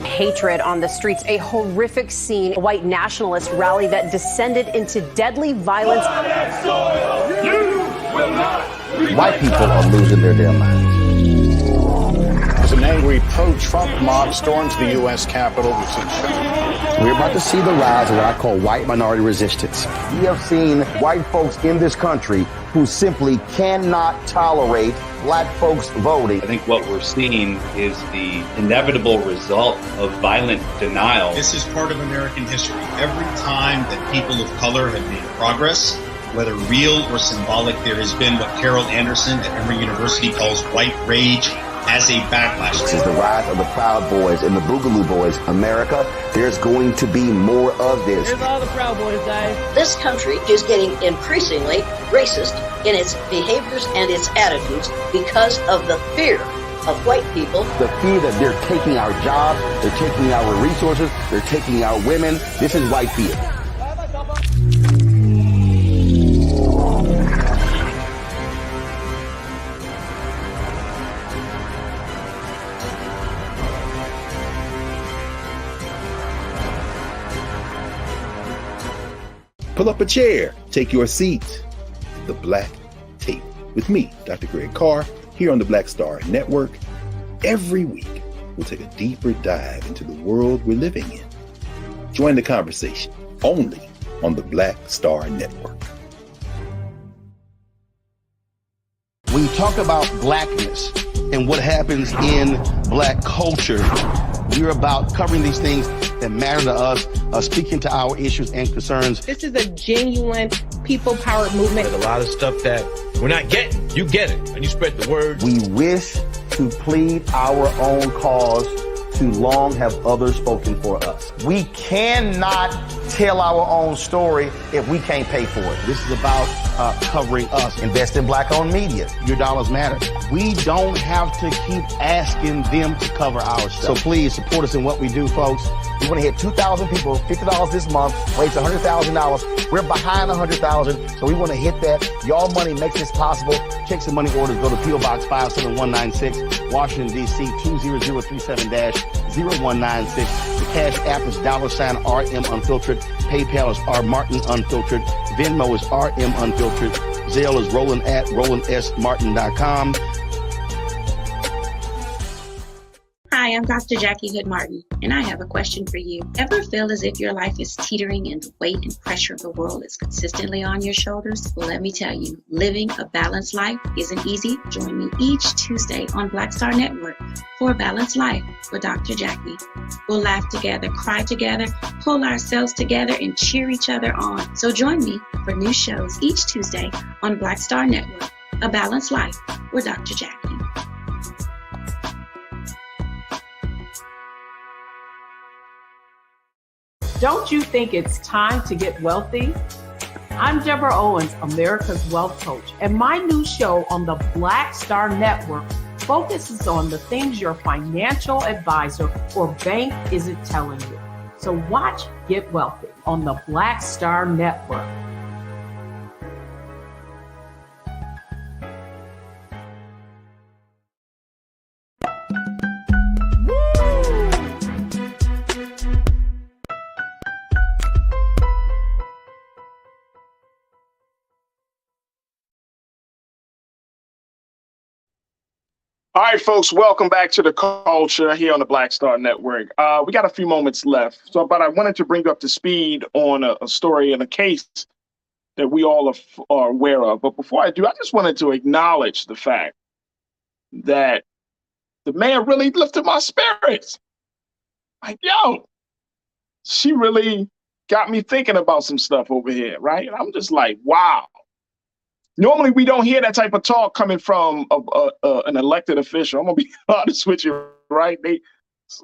Hatred on the streets, a horrific scene, a white nationalist rally that descended into deadly violence. White people are losing their damn minds. As an angry pro-Trump mob storms the U.S. Capitol, We're about to see the rise of what I call white minority resistance. We have seen white folks in this country who simply cannot tolerate black folks voting. I think what we're seeing is the inevitable result of violent denial. This is part of American history. Every time that people of color have made progress, whether real or symbolic, there has been what Carol Anderson at Emory University calls white rage as a backlash. This is the rise of the Proud Boys and the Boogaloo Boys. America, there's going to be more of this. Here's all the Proud Boys, guys. This country is getting increasingly racist in its behaviors and its attitudes because of the fear of white people. The fear that they're taking our jobs, they're taking our resources, they're taking our women. This is white fear. Pull up a chair, take your seat. The Black Tape with me, Dr. Greg Carr, here on the Black Star Network. Every week, we'll take a deeper dive into the world we're living in. Join the conversation only on the Black Star Network. When you talk about blackness and what happens in black culture, we're about covering these things that matter to us, speaking to our issues and concerns. This is a genuine people-powered movement. There's a lot of stuff that we're not getting. You get it, and you spread the word. We wish to plead our own cause. Too long have others spoken for us. We cannot tell our own story if we can't pay for it. This is about covering us. Invest in black-owned media. Your dollars matter. We don't have to keep asking them to cover our stuff. So please support us in what we do, folks. We want to hit 2,000 people, $50 this month, raise $100,000. We're behind 100,000, so we want to hit that. Y'all money makes this possible. Check some money orders. Go to P.O. Box 57196, Washington, D.C. 20037-0196. The Cash App is $RM Unfiltered. PayPal is R Martin Unfiltered. Venmo is RM Unfiltered. Zelle is Roland at RolandSMartin.com. Hi, I'm Dr. Jackie Hood Martin, and I have a question for you. Ever feel as if your life is teetering and the weight and pressure of the world is consistently on your shoulders? Well, let me tell you, living a balanced life isn't easy. Join me each Tuesday on Black Star Network for a Balanced Life with Dr. Jackie. We'll laugh together, cry together, pull ourselves together, and cheer each other on. So join me for new shows each Tuesday on Black Star Network, A Balanced Life with Dr. Jackie. Don't you think it's time to get wealthy? I'm Deborah Owens, America's Wealth Coach, and my new show on the Black Star Network focuses on the things your financial advisor or bank isn't telling you. So watch Get Wealthy on the Black Star Network. All right, folks, welcome back to The Culture here on the Black Star Network. We got a few moments left, but I wanted to bring up to speed on a story and a case that we all are aware of. But before I do, I just wanted to acknowledge the fact that the man really lifted my spirits. Like, yo, she really got me thinking about some stuff over here, right? And I'm just like, wow. Normally, we don't hear that type of talk coming from an elected official. I'm going to be honest with you, right? They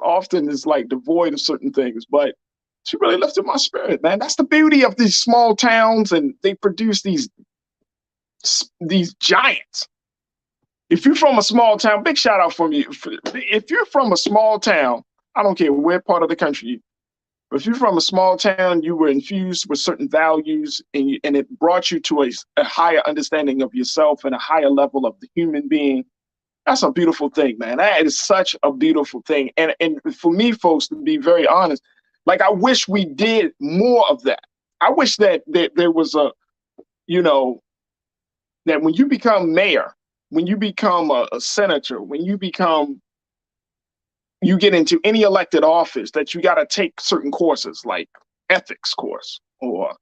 often is like devoid of certain things, but she really lifted my spirit, man. That's the beauty of these small towns, and they produce these giants. If you're from a small town, big shout out from you. If you're from a small town, I don't care where part of the country, but if you're from a small town, you were infused with certain values, and it brought you to a higher understanding of yourself and a higher level of the human being. That's a beautiful thing, man. That is such a beautiful thing. And for me, folks, to be very honest, like, I wish we did more of that. I wish that there was that when you become mayor, when you become a senator, when you get into any elected office, that you got to take certain courses like ethics course, or,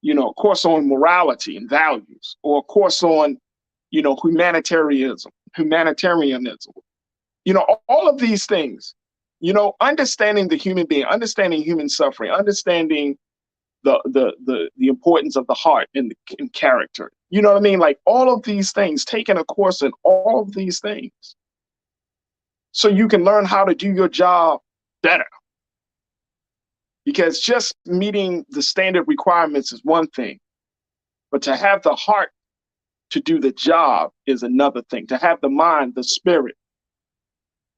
a course on morality and values, or a course on, humanitarianism, all of these things, understanding the human being, understanding human suffering, understanding the importance of the heart and character. You know what I mean? Like, all of these things, taking a course in all of these things, so you can learn how to do your job better. Because just meeting the standard requirements is one thing, but to have the heart to do the job is another thing. To have the mind, the spirit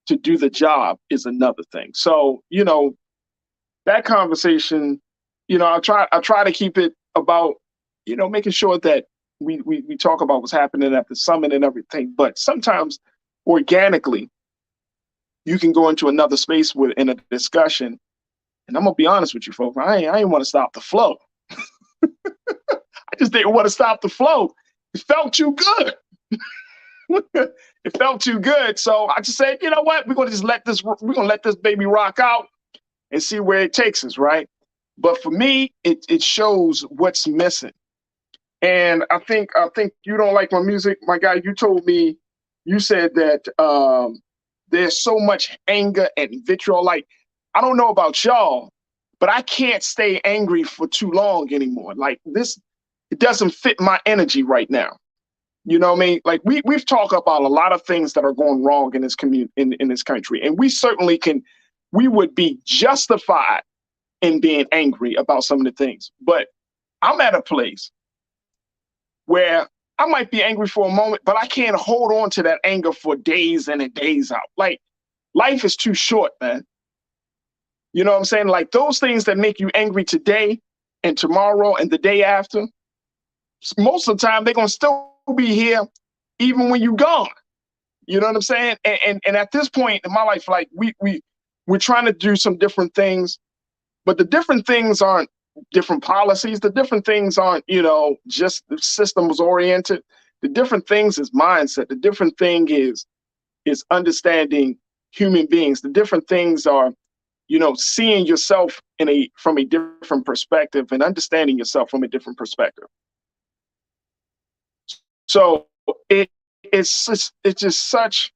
to do the job is another thing. So, that conversation, I try to keep it about, making sure that we talk about what's happening at the summit and everything. But sometimes organically, you can go into another space in a discussion. And I'm going to be honest with you, folks. I ain't want to stop the flow. I just didn't want to stop the flow. It felt too good. It felt too good. So I just said, you know what? We're gonna let this baby rock out and see where it takes us, right? But for me, it shows what's missing. And I think you don't like my music, my guy. You told me, you said that there's so much anger and vitriol. Like, I don't know about y'all, but I can't stay angry for too long anymore. Like this, it doesn't fit my energy right now. You know what I mean? Like we've talked about a lot of things that are going wrong in this community, in this country, and we certainly we would be justified in being angry about some of the things. But I'm at a place where I might be angry for a moment, but I can't hold on to that anger for days in and days out. Like, life is too short, man. You know what I'm saying? Like, those things that make you angry today and tomorrow and the day after, most of the time they're gonna still be here even when you're gone. You know what I'm saying? And at this point in my life, like we're trying to do some different things, but the different things aren't different policies. The different things aren't, just systems oriented. The different things is mindset. The different thing is understanding human beings. The different things are, seeing yourself from a different perspective and understanding yourself from a different perspective. So it's just such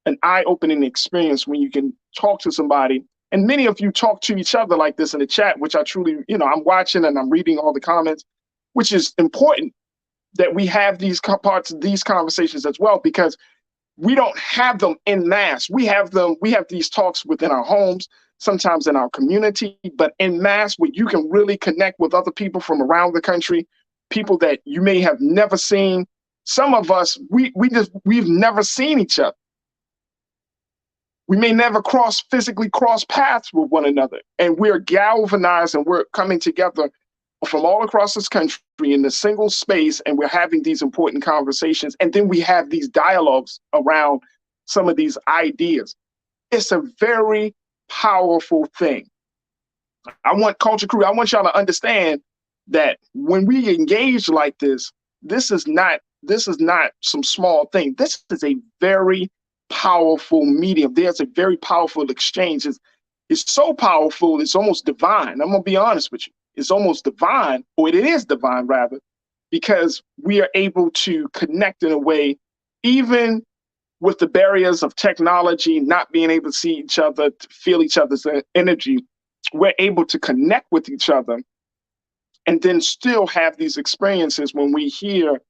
an eye-opening experience when you can talk to somebody. And many of you talk to each other like this in the chat, which I truly, I'm watching and I'm reading all the comments, which is important that we have these parts of these conversations as well, because we don't have them en masse. We have these talks within our homes, sometimes in our community, but en masse where you can really connect with other people from around the country, people that you may have never seen. Some of us, we've never seen each other. We may never physically cross paths with one another, and we're galvanized and we're coming together from all across this country in a single space, and we're having these important conversations. And then we have these dialogues around some of these ideas. It's a very powerful thing. I want Culture Crew, I want y'all to understand that when we engage like this, this is not some small thing. This is a very powerful medium. There's a very powerful exchange. It's so powerful, it's almost divine. I'm gonna be honest with you. It's almost divine, or it is divine rather, because we are able to connect in a way, even with the barriers of technology, not being able to see each other, to feel each other's energy. We're able to connect with each other and then still have these experiences. When we hear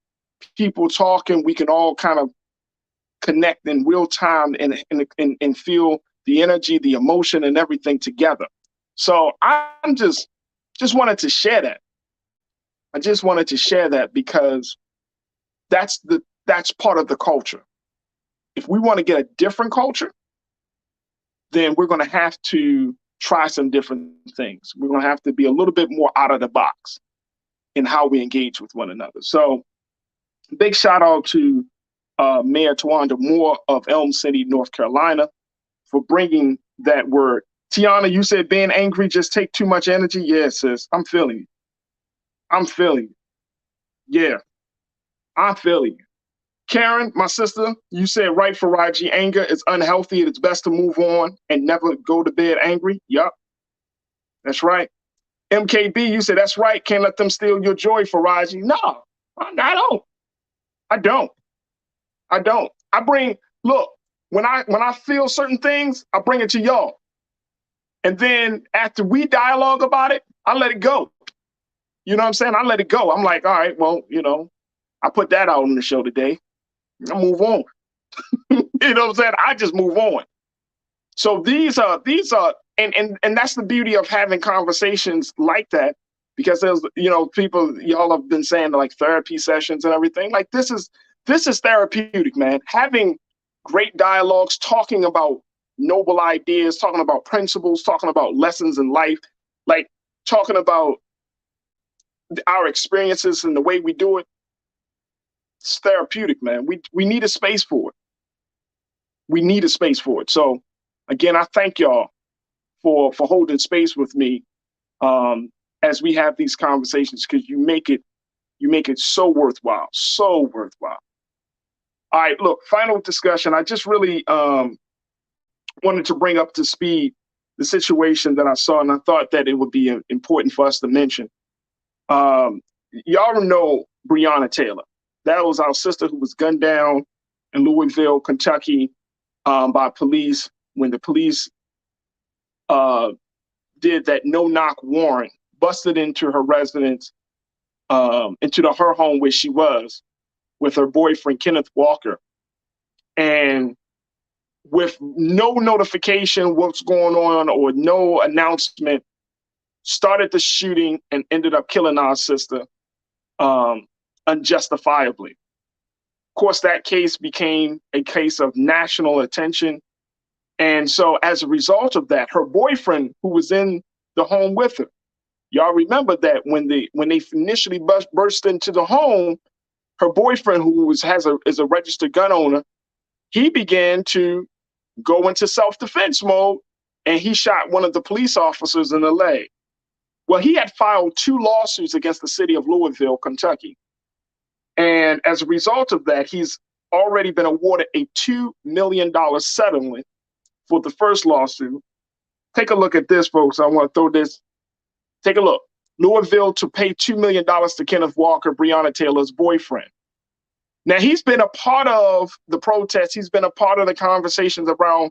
people talking, we can all kind of connect in real time and feel the energy, the emotion, and everything together. So I'm just wanted to share that. I just wanted to share that because that's part of the culture. If we want to get a different culture, then we're going to have to try some different things. We're going to have to be a little bit more out of the box in how we engage with one another. So big shout out to Mayor Tawanda Moore of Elm City, North Carolina, for bringing that word. Tiana, you said being angry just take too much energy. Yeah, sis, I'm feeling you. I'm feeling you. Yeah, I'm feeling you. Karen, my sister, you said right, Farajii, anger is unhealthy. It's best to move on and never go to bed angry. Yup, that's right. MKB, you said that's right. Can't let them steal your joy, Farajii. No, I don't. Look, when I feel certain things, I bring it to y'all. And then after we dialogue about it, I let it go. You know what I'm saying? I let it go. I'm like, all right, well, I put that out on the show today. I move on. You know what I'm saying? I just move on. So these are, and that's the beauty of having conversations like that, because there's, people, y'all have been saying like therapy sessions and everything. Like this is therapeutic, man. Having great dialogues, talking about noble ideas, talking about principles, talking about lessons in life, like talking about our experiences and the way we do it. It's therapeutic, man. We need a space for it. We need a space for it. So again, I thank y'all for holding space with me as we have these conversations, because you make it so worthwhile, so worthwhile. All right, look, final discussion. I just really wanted to bring up to speed the situation that I saw, and I thought that it would be important for us to mention. Y'all know Breonna Taylor. That was our sister who was gunned down in Louisville, Kentucky, by police when the police did that no-knock warrant, busted into her residence, into her home where she was with her boyfriend, Kenneth Walker. And with no notification what's going on or no announcement, started the shooting and ended up killing our sister unjustifiably. Of course, that case became a case of national attention. And so as a result of that, her boyfriend, who was in the home with her, y'all remember that when they initially burst into the home, her boyfriend, who is a registered gun owner, he began to go into self-defense mode, and he shot one of the police officers in the leg. Well, he had filed 2 lawsuits against the city of Louisville, Kentucky. And as a result of that, he's already been awarded a $2 million settlement for the first lawsuit. Take a look at this, folks. I want to throw this. Take a look. Louisville to pay $2 million to Kenneth Walker, Breonna Taylor's boyfriend. Now, he's been a part of the protests. He's been a part of the conversations around,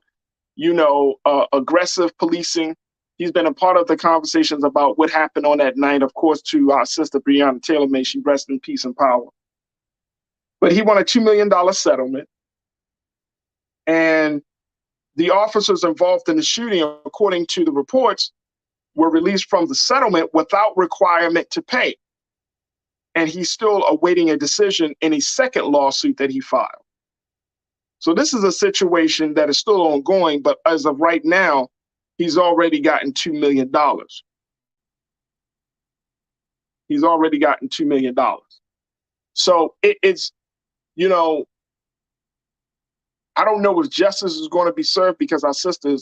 aggressive policing. He's been a part of the conversations about what happened on that night, of course, to our sister Breonna Taylor. May she rest in peace and power. But he won a $2 million settlement. And the officers involved in the shooting, according to the reports, were released from the settlement without requirement to pay. And he's still awaiting a decision in a second lawsuit that he filed. So this is a situation that is still ongoing, but as of right now, he's already gotten $2 million. He's already gotten $2 million. So it's, I don't know if justice is going to be served because our sister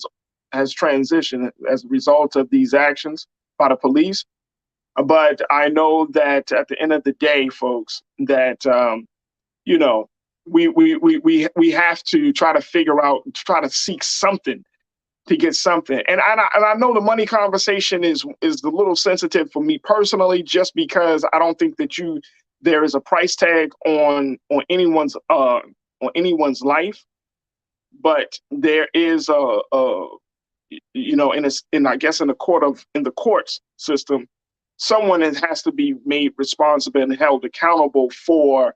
has transitioned as a result of these actions by the police. But I know that at the end of the day, folks, that, we have to try to figure out, try to seek something to get something. And I know the money conversation is a little sensitive for me personally, just because I don't think that there is a price tag on anyone's life, but there is I guess in the courts system, someone has to be made responsible and held accountable for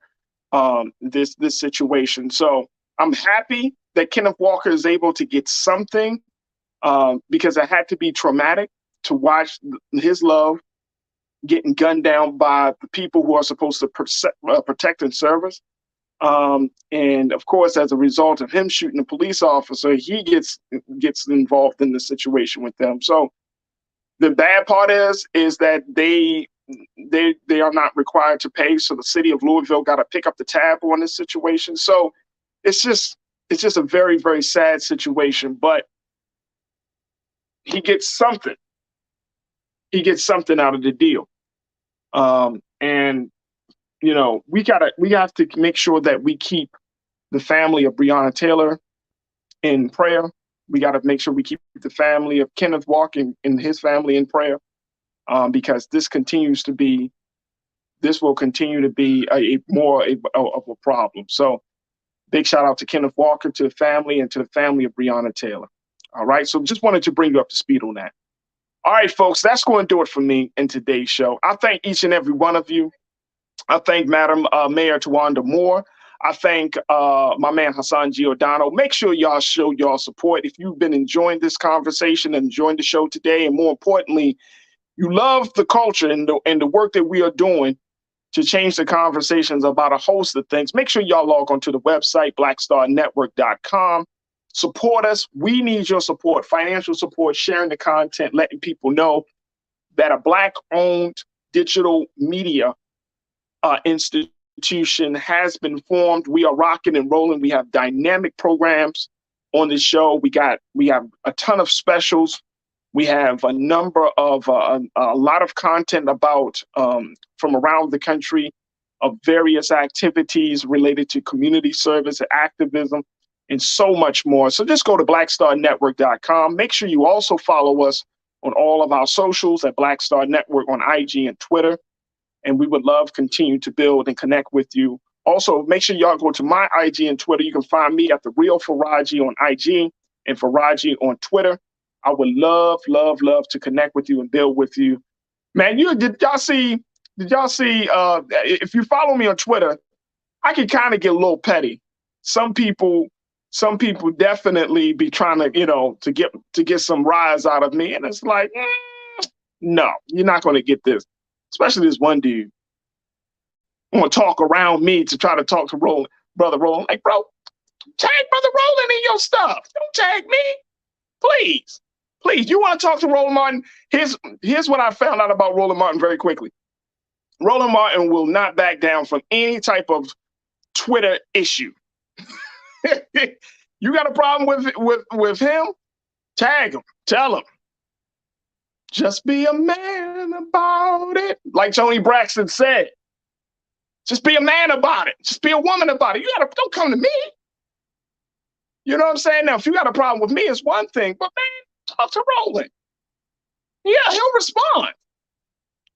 this situation. So I'm happy that Kenneth Walker is able to get something, because it had to be traumatic to watch his love getting gunned down by the people who are supposed to protect and serve us. And of course, as a result of him shooting a police officer, he gets involved in the situation with them. So the bad part is that they are not required to pay. So the city of Louisville got to pick up the tab on this situation. So it's just a very, very sad situation, but he gets something. He gets something out of the deal. And we have to make sure that we keep the family of Breonna Taylor in prayer. We got to make sure we keep the family of Kenneth Walker and his family in prayer, because this will continue to be more of a problem. So big shout out to Kenneth Walker, to the family, and to the family of Breonna Taylor. All right. So just wanted to bring you up to speed on that. All right, folks, that's going to do it for me in today's show. I thank each and every one of you. I thank Madam Mayor Tawanda Moore. I thank my man Hassan Giordano. Make sure y'all show y'all support. If you've been enjoying this conversation and enjoying the show today, and more importantly, you love the culture and the work that we are doing to change the conversations about a host of things, make sure y'all log on to the website, blackstarnetwork.com. Support us. We need your support, financial support, sharing the content, letting people know that a Black-owned digital media institution has been formed. We are rocking and rolling. We have dynamic programs on this show. We have a ton of specials We have a number of a lot of content about from around the country of various activities related to community service and activism and so much more. So just go to blackstarnetwork.com. Make sure you also follow us on all of our socials at Black Star Network on IG and Twitter. And we would love continue to build and connect with you. Also, make sure y'all go to my IG and Twitter. You can find me at The Real Farajii on IG and Farajii on Twitter. I would love, love, love to connect with you and build with you. Man, did y'all see, if you follow me on Twitter, I can kind of get a little petty. Some people definitely be trying to, to get some rise out of me. And it's like, no, you're not going to get this. Especially this one dude. Want to talk around me to try to talk to Brother Roland. Like, bro, tag Brother Roland in your stuff. Don't tag me. Please. Please, you want to talk to Roland Martin? Here's what I found out about Roland Martin very quickly. Roland Martin will not back down from any type of Twitter issue. You got a problem with him? Tag him. Tell him. Just be a man about it. Like Tony Braxton said. Just be a man about it. Just be a woman about it. Don't come to me. You know what I'm saying? Now, if you got a problem with me, it's one thing. But man, talk to Roland. Yeah, he'll respond.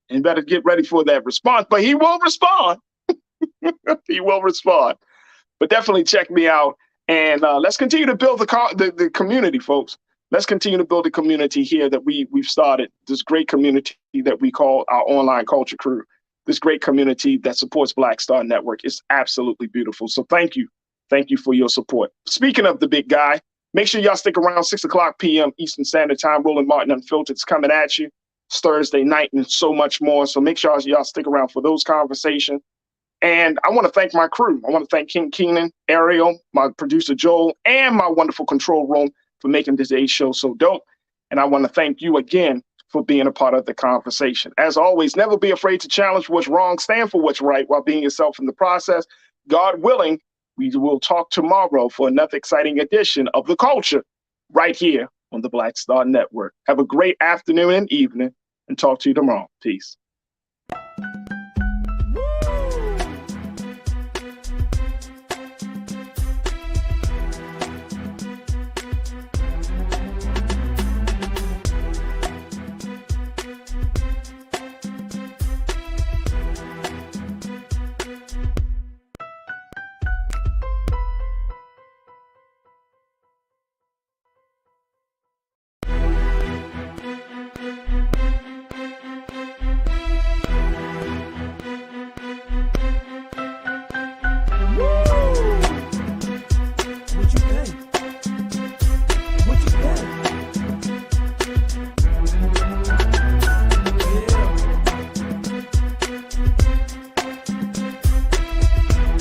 And better get ready for that response. But he will respond. He will respond. But definitely check me out. And let's continue to build the community, folks. Let's continue to build a community here that we've started. This great community that we call our online culture crew. This great community that supports Black Star Network is absolutely beautiful. So thank you. Thank you for your support. Speaking of the big guy, make sure y'all stick around 6:00 p.m. Eastern Standard Time. Roland Martin Unfiltered is coming at you. It's Thursday night and so much more. So make sure y'all stick around for those conversations. And I want to thank my crew. I want to thank King Keenan, Ariel, my producer Joel, and my wonderful control room for making today's show so dope. And I want to thank you again for being a part of the conversation. As always, never be afraid to challenge what's wrong, stand for what's right while being yourself in the process. God willing, we will talk tomorrow for another exciting edition of The Culture right here on the Black Star Network. Have a great afternoon and evening and talk to you tomorrow. Peace.